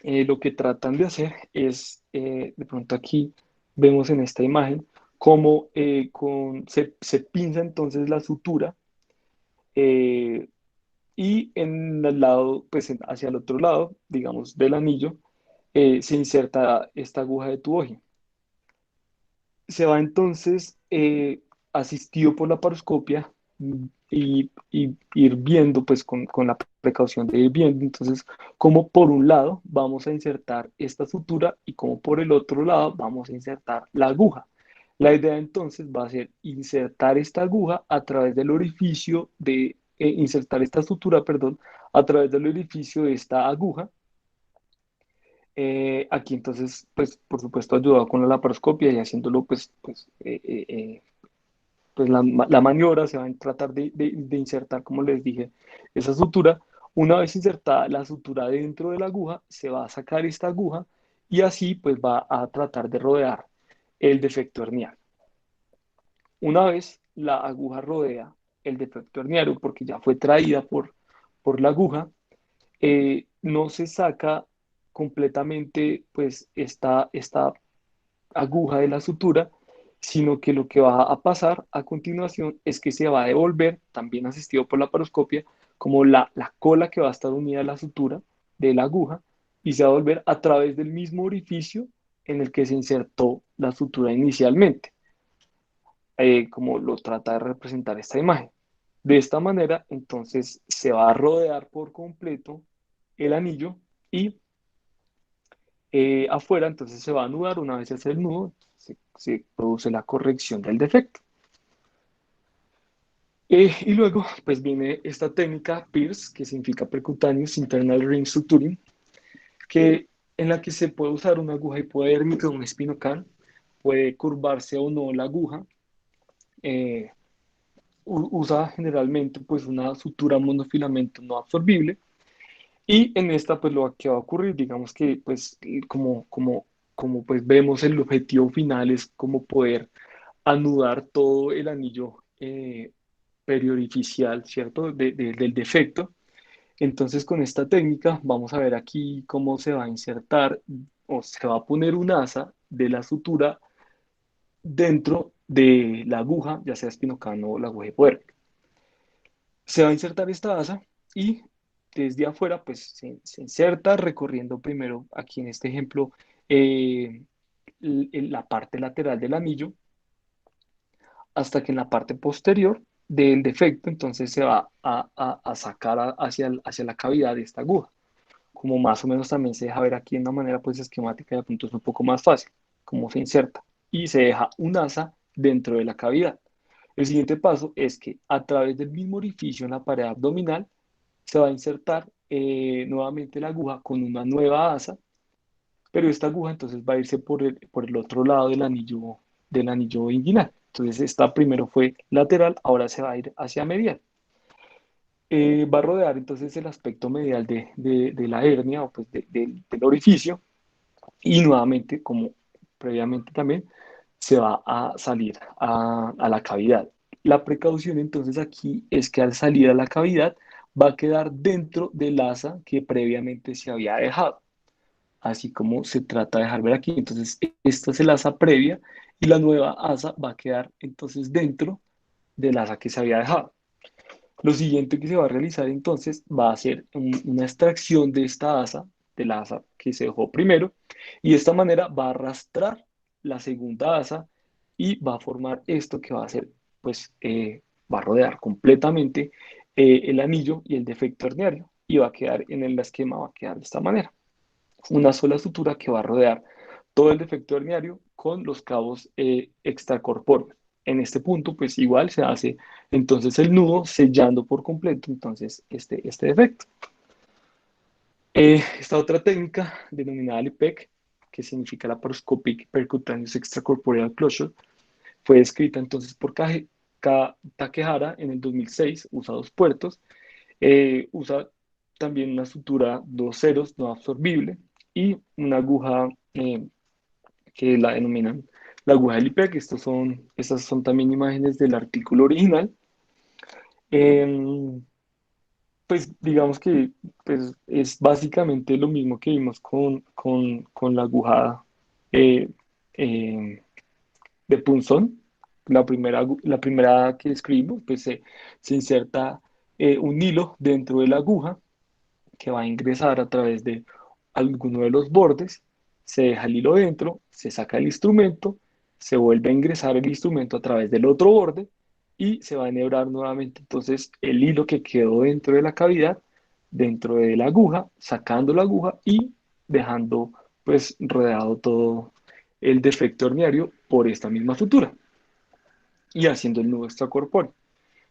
lo que tratan de hacer es, de pronto aquí vemos en esta imagen, cómo se pinza entonces la sutura eh, y en el lado, pues hacia el otro lado, digamos, del anillo, se inserta esta aguja de tu oji. Se va entonces asistido por la paroscopia y ir viendo, pues con la precaución de ir viendo, entonces, como por un lado vamos a insertar esta sutura y como por el otro lado vamos a insertar la aguja. La idea entonces va a ser insertar esta aguja a través del orificio de, insertar esta sutura, perdón, a través del orificio de esta aguja. Aquí entonces, pues por supuesto ayudado con la laparoscopia y haciéndolo pues la maniobra se va a tratar de insertar, como les dije, esa sutura. Una vez insertada la sutura dentro de la aguja, se va a sacar esta aguja y así pues va a tratar de rodear el defecto hernial. Una vez la aguja rodea el defecto herniario, porque ya fue traída por la aguja, no se saca completamente pues esta aguja de la sutura, sino que lo que va a pasar a continuación es que se va a devolver, también asistido por la paroscopia, como la cola que va a estar unida a la sutura de la aguja y se va a volver a través del mismo orificio en el que se insertó la sutura inicialmente, como lo trata de representar esta imagen. De esta manera, entonces, se va a rodear por completo el anillo y afuera, entonces se va a anudar. Una vez se hace el nudo, se produce la corrección del defecto. Y luego, pues viene esta técnica PIRS, que significa Percutaneous Internal Ring Suturing, que, en la que se puede usar una aguja hipodérmica, un espinocan, puede curvarse o no la aguja. eh, Usa generalmente pues una sutura monofilamento no absorbible. Y en esta, pues lo que va a ocurrir, digamos que, pues, como pues vemos, el objetivo final es como poder anudar todo el anillo periorificial, ¿cierto? Del defecto. Entonces, con esta técnica, vamos a ver aquí cómo se va a insertar o se va a poner un asa de la sutura dentro de la aguja, ya sea espinocano o la aguja de poder. Se va a insertar esta asa y desde afuera pues se inserta recorriendo primero aquí en este ejemplo la parte lateral del anillo hasta que en la parte posterior del defecto entonces se va a sacar hacia la cavidad de esta aguja. Como más o menos también se deja ver aquí en una manera pues esquemática, de pronto es un poco más fácil cómo se inserta y se deja un asa dentro de la cavidad. El siguiente paso es que a través del mismo orificio en la pared abdominal se va a insertar nuevamente la aguja con una nueva asa, pero esta aguja entonces va a irse por el otro lado del anillo inguinal. Entonces esta primero fue lateral, ahora se va a ir hacia medial. Va a rodear entonces el aspecto medial de la hernia o pues del orificio y nuevamente, como previamente también, se va a salir a la cavidad. La precaución entonces aquí es que al salir a la cavidad va a quedar dentro del asa que previamente se había dejado, así como se trata de dejar ver aquí. Entonces, esta es el asa previa y la nueva asa va a quedar entonces dentro del asa que se había dejado. Lo siguiente que se va a realizar entonces va a ser una extracción de esta asa, del asa que se dejó primero, y de esta manera va a arrastrar la segunda asa y va a formar esto que va a ser, pues, va a rodear completamente el anillo y el defecto herniario, y va a quedar en el esquema, va a quedar de esta manera. Una sola sutura que va a rodear todo el defecto herniario con los cabos extracorpóreos. En este punto, pues igual se hace entonces el nudo sellando por completo entonces este defecto. Esta otra técnica, denominada LIPEC, que significa Laparoscopic Percutaneous Extracorporeal Closure, fue escrita entonces por Takehara en el 2006, usa dos puertos, usa también una sutura dos ceros no absorbible y una aguja que la denominan la aguja del IPEC. Estas son también imágenes del artículo original. Eh, pues digamos que pues, es básicamente lo mismo que vimos con la aguja eh, eh, de punzón. La primera que escribimos, pues se inserta un hilo dentro de la aguja que va a ingresar a través de alguno de los bordes, se deja el hilo dentro, se saca el instrumento, se vuelve a ingresar el instrumento a través del otro borde y se va a enhebrar nuevamente. Entonces, el hilo que quedó dentro de la cavidad, dentro de la aguja, sacando la aguja y dejando pues rodeado todo el defecto herniario por esta misma sutura y haciendo el nudo extracorpóreo.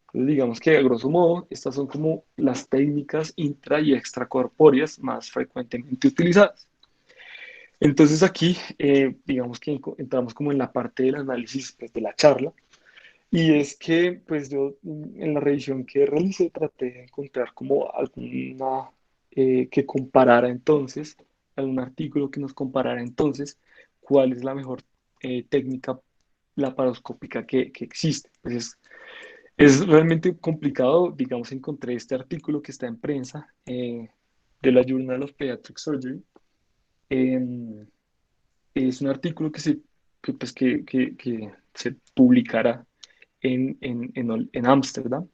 Entonces, digamos que a grosso modo, estas son como las técnicas intra y extracorpóreas más frecuentemente utilizadas. Entonces aquí, digamos que entramos como en la parte del análisis pues, de la charla, y es que pues yo en la revisión que realicé traté de encontrar como alguna que comparara entonces, algún artículo que nos comparara entonces cuál es la mejor técnica laparoscópica que existe. Pues es realmente complicado, digamos, encontré este artículo que está en prensa de la Journal of Pediatric Surgery. Em, es un artículo que se publicará en Ámsterdam,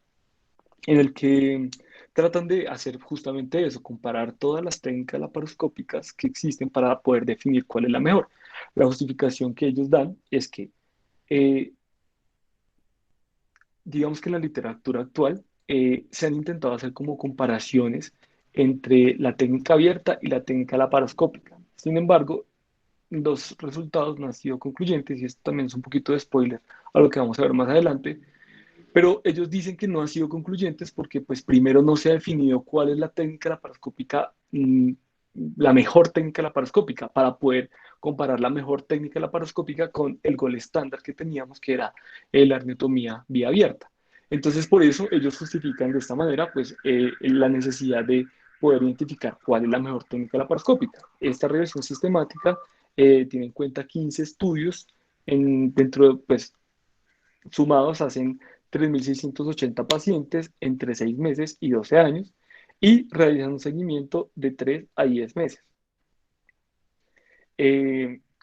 en el que tratan de hacer justamente eso, comparar todas las técnicas laparoscópicas que existen para poder definir cuál es la mejor. La justificación que ellos dan es que eh, digamos que en la literatura actual se han intentado hacer como comparaciones entre la técnica abierta y la técnica laparoscópica. Sin embargo, los resultados no han sido concluyentes y esto también es un poquito de spoiler a lo que vamos a ver más adelante, pero ellos dicen que no han sido concluyentes porque pues primero no se ha definido cuál es la técnica laparoscópica, la mejor técnica laparoscópica para poder comparar la mejor técnica laparoscópica con el gol estándar que teníamos, que era la arneotomía vía abierta. Entonces, por eso ellos justifican de esta manera pues la necesidad de poder identificar cuál es la mejor técnica laparoscópica. Esta revisión sistemática tiene en cuenta 15 estudios dentro de, pues, sumados hacen 3.680 pacientes entre 6 meses y 12 años y realizan un seguimiento de 3 a 10 meses.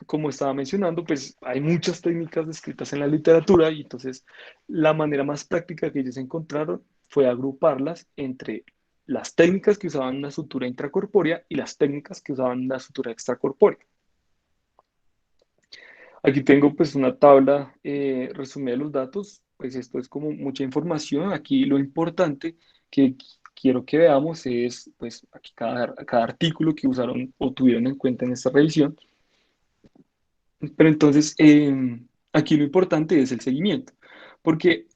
Como estaba mencionando, pues hay muchas técnicas descritas en la literatura y entonces la manera más práctica que ellos encontraron fue agruparlas entre las técnicas que usaban una sutura intracorpórea y las técnicas que usaban una sutura extracorpórea. Aquí tengo pues una tabla resumida de los datos, pues esto es como mucha información. Aquí lo importante que quiero que veamos es pues aquí cada artículo que usaron o tuvieron en cuenta en esta revisión. Pero entonces aquí lo importante es el seguimiento, porque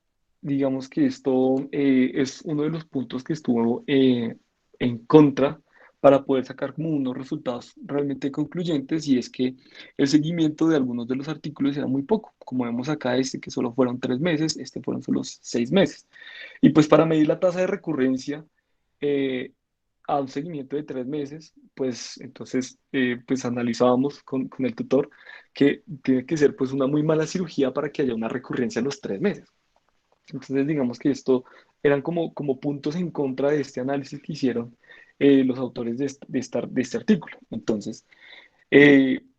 digamos que esto es uno de los puntos que estuvo en contra para poder sacar como unos resultados realmente concluyentes y es que el seguimiento de algunos de los artículos era muy poco. Como vemos acá, este que solo fueron 3 meses, este fueron solo 6 meses. Y pues para medir la tasa de recurrencia eh, a un seguimiento de 3 meses, pues entonces pues analizábamos con el tutor que tiene que ser pues una muy mala cirugía para que haya una recurrencia a los 3 meses. Entonces digamos que esto eran como puntos en contra de este análisis que hicieron los autores de este artículo. Entonces,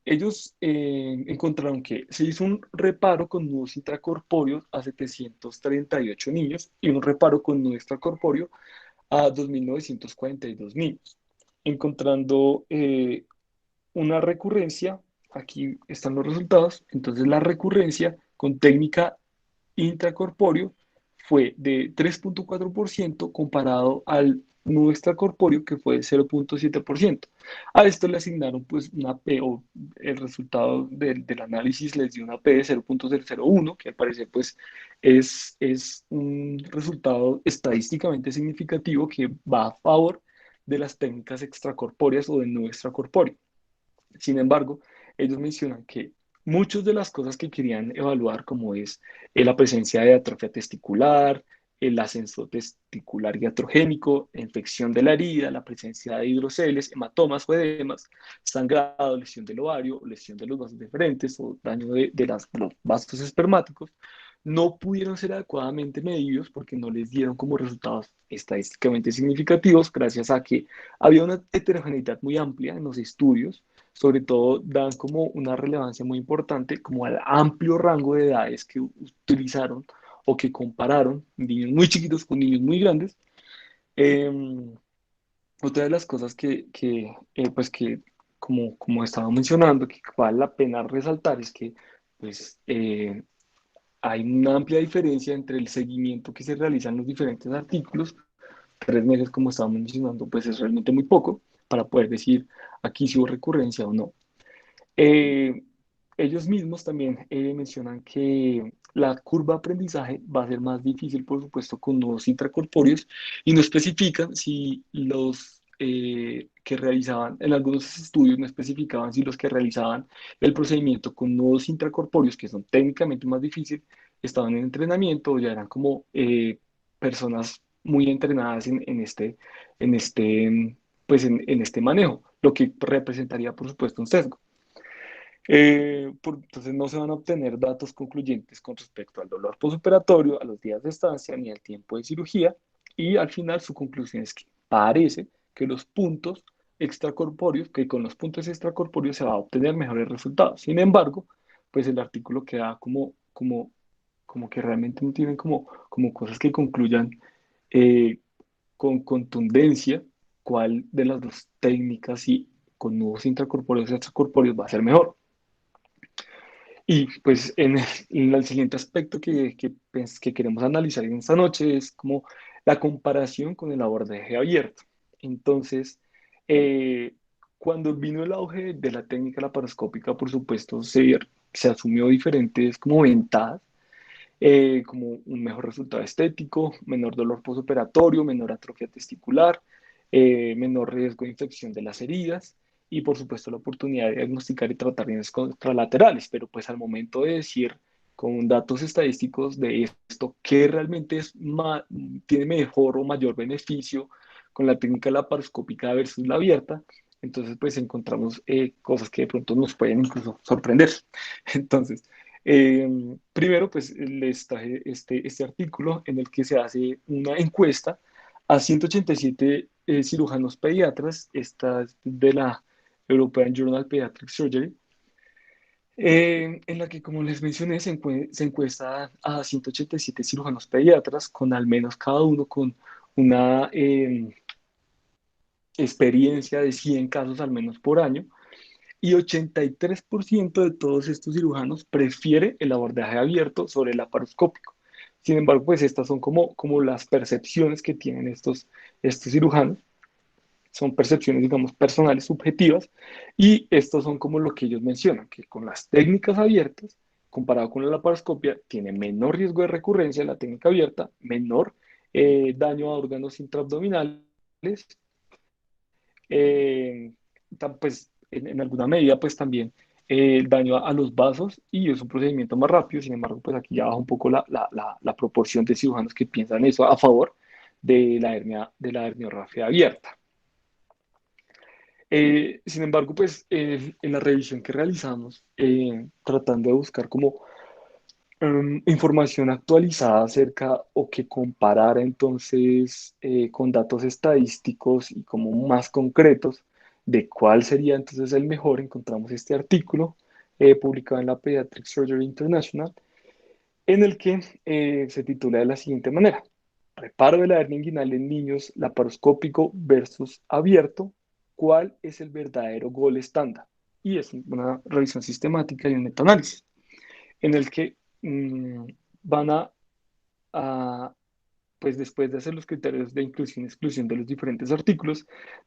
ellos encontraron que se hizo un reparo con nudos intracorpóreos a 738 niños y un reparo con nudo extracorpóreo a 2.942 niños, encontrando una recurrencia. Aquí están los resultados. Entonces, la recurrencia con técnica intracorpóreo fue de 3,4% comparado al nudo extracorpóreo que fue de 0,7%. A esto le asignaron pues una P o el resultado del análisis les dio una P de 0,001, que al parecer pues es un resultado estadísticamente significativo que va a favor de las técnicas extracorpóreas o del nudo extracorpóreo. Sin embargo, ellos mencionan que muchas de las cosas que querían evaluar, como es la presencia de atrofia testicular, el ascenso testicular iatrogénico, la infección de la herida, la presencia de hidroceles, hematomas o edemas, sangrado, lesión del ovario, lesión de los vasos deferentes o daño de los vasos espermáticos, no pudieron ser adecuadamente medidos porque no les dieron como resultados estadísticamente significativos gracias a que había una heterogeneidad muy amplia en los estudios. Sobre todo dan como una relevancia muy importante como al amplio rango de edades que utilizaron o que compararon niños muy chiquitos con niños muy grandes. Eh, Otra de las cosas pues que como estaba mencionando, que vale la pena resaltar es que pues hay una amplia diferencia entre el seguimiento que se realiza en los diferentes artículos. 3 meses, como estábamos mencionando, pues es realmente muy poco para poder decir aquí si hubo recurrencia o no. Eh, Ellos mismos también mencionan que la curva de aprendizaje va a ser más difícil, por supuesto, con nudos intracorpóreos y no especifican si los que realizaban, en algunos estudios no especificaban si los que realizaban el procedimiento con nudos intracorpóreos, que son técnicamente más difíciles, estaban en entrenamiento o ya eran como personas muy entrenadas en este manejo, lo que representaría, por supuesto, un sesgo. Entonces no se van a obtener datos concluyentes con respecto al dolor postoperatorio, a los días de estancia ni al tiempo de cirugía. Y al final su conclusión es que parece que los puntos extracorpóreos, que con los puntos extracorpóreos se va a obtener mejores resultados. Sin embargo, pues el artículo queda como que realmente no tienen como cosas que concluyan eh, con contundencia cuál de las dos técnicas y con nuevos intracorpóreos y extracorpóreos va a ser mejor. Y pues en el siguiente aspecto que queremos analizar en esta noche es como la comparación con el abordaje abierto. Entonces, eh, cuando vino el auge de la técnica laparoscópica, por supuesto, se asumió diferentes como ventajas, como un mejor resultado estético, menor dolor postoperatorio, menor atrofia testicular, menor riesgo de infección de las heridas y por supuesto la oportunidad de diagnosticar y tratar bienes contralaterales, pero pues al momento de decir con datos estadísticos de esto, qué realmente tiene mejor o mayor beneficio con la técnica laparoscópica versus la abierta, entonces pues encontramos cosas que de pronto nos pueden incluso sorprender. Entonces, eh, primero, pues les traje este artículo en el que se hace una encuesta a 187 cirujanos pediatras, esta es de la European Journal Pediatric Surgery, en la que, como les mencioné, se encuesta a 187 cirujanos pediatras, con al menos cada uno con una experiencia de 100 casos al menos por año, y 83% de todos estos cirujanos prefiere el abordaje abierto sobre el laparoscópico. Sin embargo, pues estas son como las percepciones que tienen estos cirujanos. Son percepciones, digamos, personales, subjetivas, y estos son como lo que ellos mencionan, que con las técnicas abiertas, comparado con la laparoscopia, tiene menor riesgo de recurrencia la técnica abierta, menor daño a órganos intraabdominales, eh, pues en alguna medida pues también el daño a los vasos y es un procedimiento más rápido. Sin embargo, pues aquí ya baja un poco la proporción de cirujanos que piensan eso a favor de la herniorrafia abierta. Sin embargo, pues en la revisión que realizamos, tratando de buscar como información actualizada acerca o que comparara entonces con datos estadísticos y como más concretos de cuál sería entonces el mejor, encontramos este artículo publicado en la Pediatric Surgery International, en el que se titula de la siguiente manera: reparo de la hernia inguinal en niños laparoscópico versus abierto, ¿cuál es el verdadero gol estándar? Y es una revisión sistemática y un metaanálisis en el que mmm, van a, pues después de hacer los criterios de inclusión y exclusión de los diferentes artículos,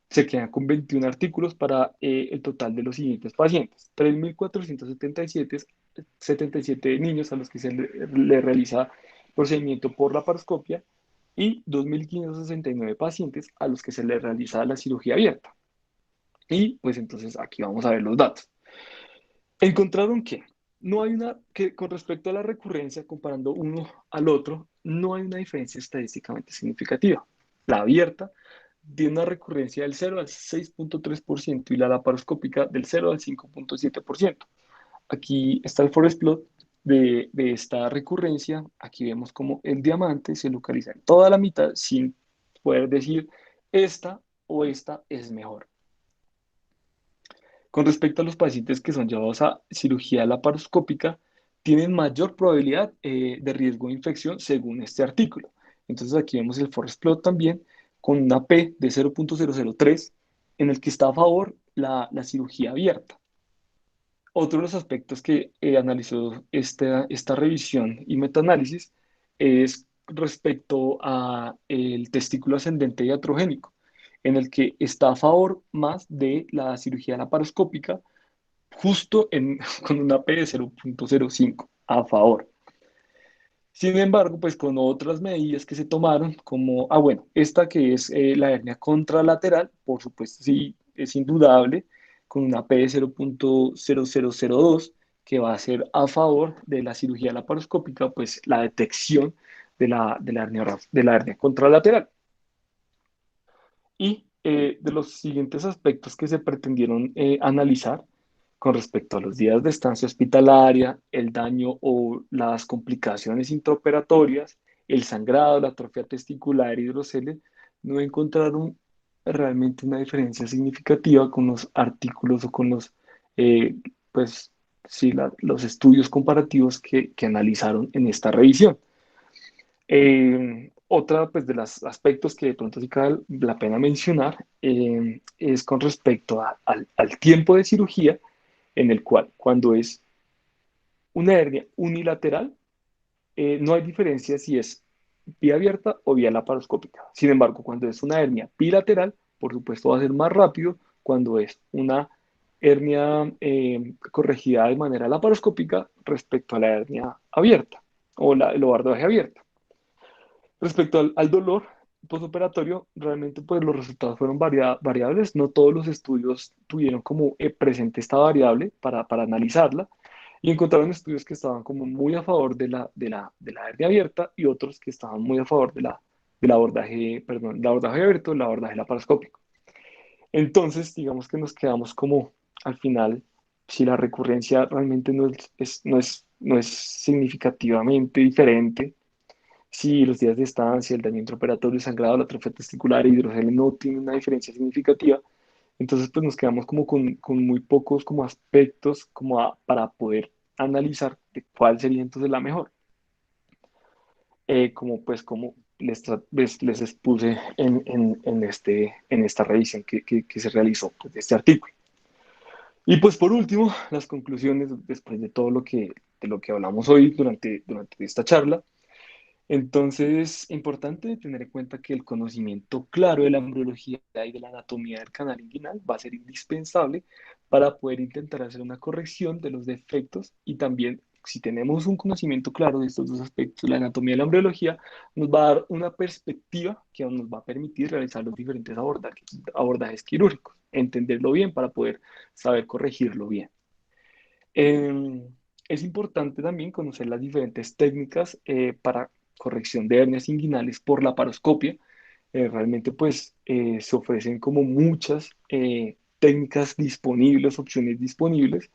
se quedan con 21 artículos para el total de los siguientes pacientes: 3.477 niños a los que se le realiza procedimiento por laparoscopia y 2.569 pacientes a los que se le realiza la cirugía abierta. Y pues entonces aquí vamos a ver los datos. Encontraron que no hay que con respecto a la recurrencia, comparando uno al otro, no hay una diferencia estadísticamente significativa. La abierta tiene una recurrencia del 0 al 6.3% y la laparoscópica del 0 al 5.7%. Aquí está el forest plot de esta recurrencia. Aquí vemos como el diamante se localiza en toda la mitad sin poder decir esta o esta es mejor. Con respecto a los pacientes que son llevados a cirugía laparoscópica, tienen mayor probabilidad de riesgo de infección según este artículo. Entonces aquí vemos el forest plot también con una P de 0.003 en el que está a favor la cirugía abierta. Otro de los aspectos que analizó esta revisión y metaanálisis es respecto a el testículo ascendente iatrogénico, en el que está a favor más de la cirugía laparoscópica, justo con una P de 0,05 a favor. Sin embargo, pues con otras medidas que se tomaron, como, bueno, esta que es la hernia contralateral, por supuesto, sí, es indudable, con una P de 0,0002, que va a ser a favor de la cirugía laparoscópica, pues la detección de la hernia contralateral. Y de los siguientes aspectos que se pretendieron analizar con respecto a los días de estancia hospitalaria, el daño o las complicaciones intraoperatorias, el sangrado, la atrofia testicular hidrocele, no encontraron realmente una diferencia significativa con los artículos o con eh, pues, sí, los estudios comparativos que analizaron en esta revisión. Otra pues, de los aspectos que de pronto sí cabe la pena mencionar es con respecto al tiempo de cirugía, en el cual cuando es una hernia unilateral, no hay diferencia si es vía abierta o vía laparoscópica. Sin embargo, cuando es una hernia bilateral, por supuesto va a ser más rápido cuando es una hernia corregida de manera laparoscópica respecto a la hernia abierta o el abordaje abierto. Respecto al dolor postoperatorio, realmente pues los resultados fueron variables. No todos los estudios tuvieron como presente esta variable para analizarla y encontraron estudios que estaban como muy a favor de la hernia abierta y otros que estaban muy a favor del abordaje, perdón, el abordaje abierto, el abordaje laparoscópico. Entonces, digamos que nos quedamos como al final, si la recurrencia realmente no es significativamente diferente, si los días de estancia, el daño intraoperatorio, el sangrado, la atrofia testicular e hidrogel no tienen una diferencia significativa, entonces pues nos quedamos como con muy pocos como aspectos para poder analizar de cuál sería entonces la mejor. Como les expuse en esta revisión que se realizó pues, de este artículo. Y pues por último, las conclusiones después de lo que hablamos hoy durante esta charla. Entonces, es importante tener en cuenta que el conocimiento claro de la embriología y de la anatomía del canal inguinal va a ser indispensable para poder intentar hacer una corrección de los defectos y también, si tenemos un conocimiento claro de estos dos aspectos, la anatomía y la embriología, nos va a dar una perspectiva que nos va a permitir realizar los diferentes abordajes quirúrgicos, entenderlo bien para poder saber corregirlo bien. Eh, es importante también conocer las diferentes técnicas para corrección de hernias inguinales por laparoscopia. Realmente pues se ofrecen como muchas técnicas disponibles, opciones disponibles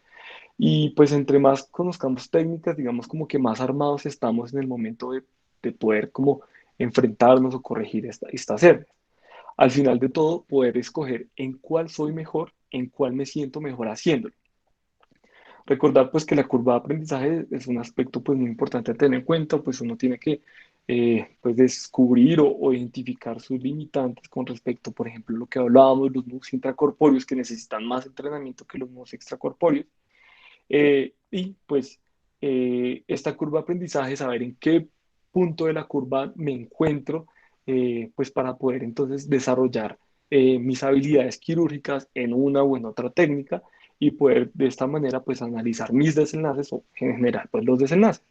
y pues entre más conozcamos técnicas, digamos como que más armados estamos en el momento de poder como enfrentarnos o corregir estas hernias. Al final de todo, poder escoger en cuál soy mejor, en cuál me siento mejor haciéndolo. Recordar pues que la curva de aprendizaje es un aspecto pues muy importante a tener en cuenta, pues uno tiene que pues descubrir o identificar sus limitantes con respecto, por ejemplo, lo que hablábamos, los nudos intracorpóreos que necesitan más entrenamiento que los nudos extracorpóreos. Y pues esta curva de aprendizaje, saber en qué punto de la curva me encuentro, pues para poder entonces desarrollar mis habilidades quirúrgicas en una o en otra técnica y poder de esta manera pues analizar mis desenlaces o en general pues los desenlaces.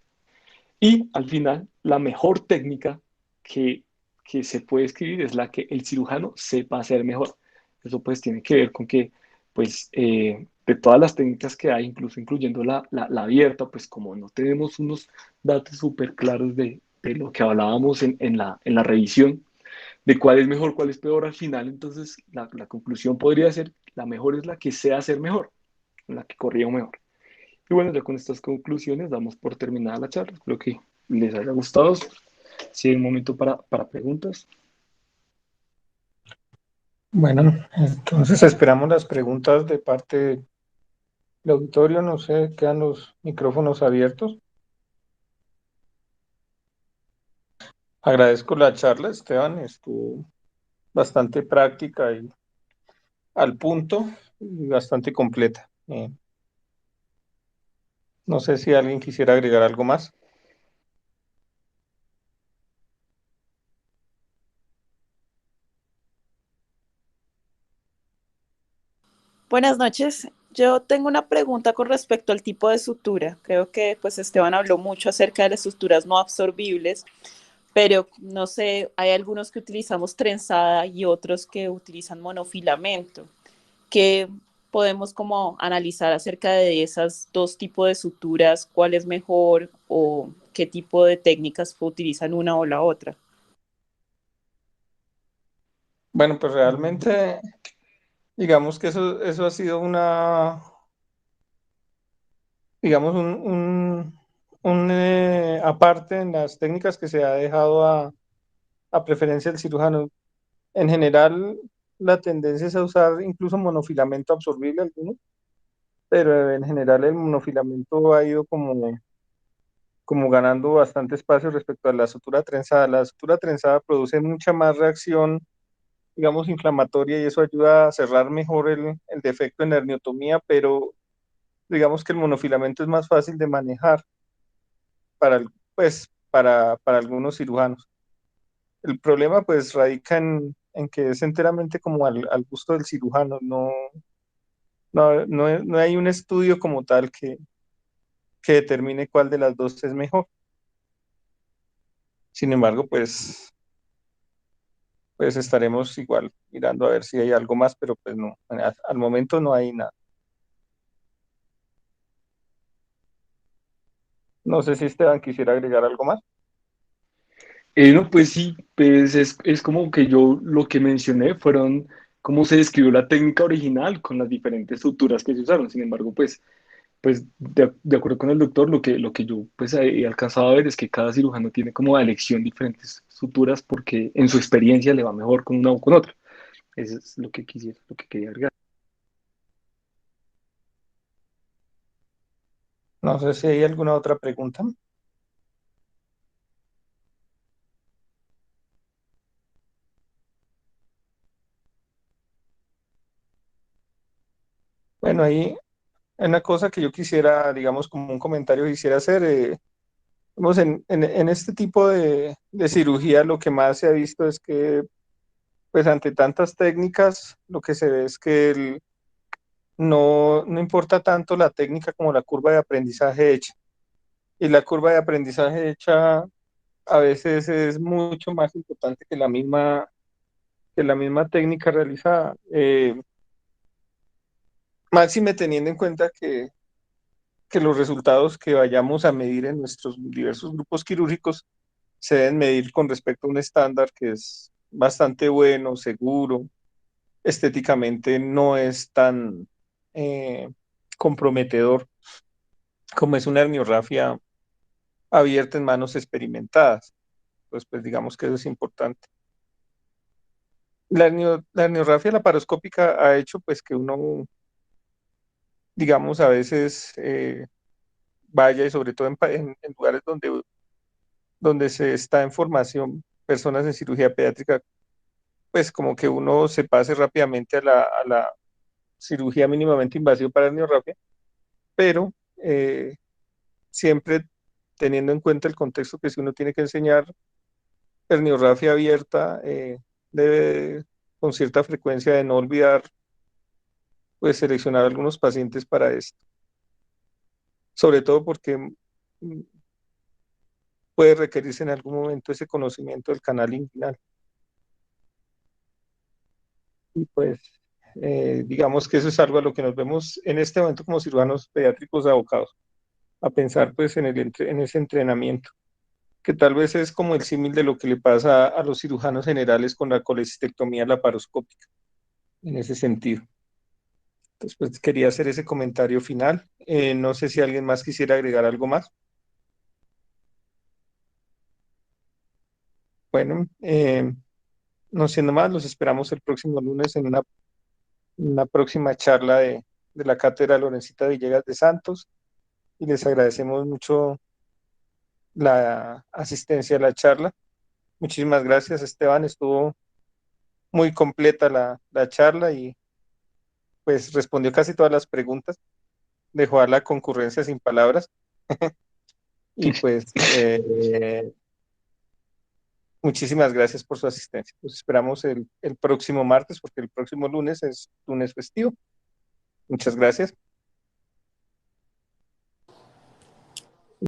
Y al final, la mejor técnica que, que se puede escribir es la que el cirujano sepa hacer mejor. Eso pues tiene que ver con que, pues, de todas las técnicas que hay, incluso incluyendo la abierta, pues como no tenemos unos datos súper claros de lo que hablábamos en la revisión, de cuál es mejor, cuál es peor al final, entonces la conclusión podría ser, la mejor es la que sea hacer mejor, la que corría mejor. Y bueno, ya con estas conclusiones damos por terminada la charla. Espero que les haya gustado. Si hay un momento para preguntas. Bueno, entonces esperamos las preguntas de parte del auditorio. No sé, quedan los micrófonos abiertos. Agradezco la charla, Esteban. Estuvo bastante práctica y al punto y bastante completa. No sé si alguien quisiera agregar algo más. Buenas noches. Yo tengo una pregunta con respecto al tipo de sutura. Creo que pues Esteban habló mucho acerca de las suturas no absorbibles, pero no sé, hay algunos que utilizamos trenzada y otros que utilizan monofilamento. ¿Qué podemos como analizar acerca de esas dos tipos de suturas? ¿Cuál es mejor o qué tipo de técnicas utilizan una o la otra? Bueno, pues realmente, digamos que eso ha sido digamos, aparte en las técnicas que se ha dejado a preferencia del cirujano. En general, la tendencia es a usar incluso monofilamento absorbible algunos, pero en general el monofilamento ha ido como ganando bastante espacio respecto a la sutura trenzada. La sutura trenzada produce mucha más reacción, digamos, inflamatoria y eso ayuda a cerrar mejor el defecto en la herniostomía, pero digamos que el monofilamento es más fácil de manejar para algunos cirujanos. El problema pues radica en que es enteramente como al gusto del cirujano, no hay un estudio como tal que determine cuál de las dos es mejor. Sin embargo, pues estaremos igual mirando a ver si hay algo más, pero pues no, al momento no hay nada. No sé si Esteban quisiera agregar algo más. No, pues sí, pues es como que yo lo que mencioné fueron cómo se describió la técnica original con las diferentes suturas que se usaron. Sin embargo, pues de acuerdo con el doctor, lo que yo pues he alcanzado a ver es que cada cirujano tiene como a elección diferentes suturas porque en su experiencia le va mejor con una o con otra. Eso es lo que quisiera, lo que quería agregar. No sé si hay alguna otra pregunta. Bueno, ahí una cosa que yo quisiera, digamos, como un comentario que quisiera hacer, vemos en este tipo de cirugía lo que más se ha visto es que, pues ante tantas técnicas, lo que se ve es que no importa tanto la técnica como la curva de aprendizaje hecha. Y la curva de aprendizaje hecha a veces es mucho más importante que la misma técnica realizada. Máxime teniendo en cuenta que los resultados que vayamos a medir en nuestros diversos grupos quirúrgicos se deben medir con respecto a un estándar que es bastante bueno, seguro, estéticamente no es tan eh, comprometedor como es una herniorrafia abierta en manos experimentadas. Pues digamos que eso es importante. La herniorrafia laparoscópica ha hecho pues que uno, digamos, a veces vaya y sobre todo en lugares donde se está en formación personas en cirugía pediátrica, pues como que uno se pase rápidamente a la cirugía mínimamente invasiva para herniorrafia, pero siempre teniendo en cuenta el contexto que si uno tiene que enseñar herniorrafia abierta, debe con cierta frecuencia de no olvidar pues seleccionar algunos pacientes para esto, sobre todo porque puede requerirse en algún momento ese conocimiento del canal inguinal. Y pues digamos que eso es algo a lo que nos vemos en este momento como cirujanos pediátricos abocados, a pensar pues en ese entrenamiento, que tal vez es como el símil de lo que le pasa a los cirujanos generales con la colecistectomía laparoscópica, en ese sentido. Entonces, pues quería hacer ese comentario final. No sé si alguien más quisiera agregar algo más. Bueno, no siendo más, los esperamos el próximo lunes en una próxima charla de la Cátedra Lorencita Villegas de Santos y les agradecemos mucho la asistencia a la charla. Muchísimas gracias, Esteban. Estuvo muy completa la charla y pues respondió casi todas las preguntas. dejó a la concurrencia sin palabras. Y pues muchísimas gracias por su asistencia. Los esperamos el próximo martes, porque el próximo lunes es lunes festivo. Muchas gracias.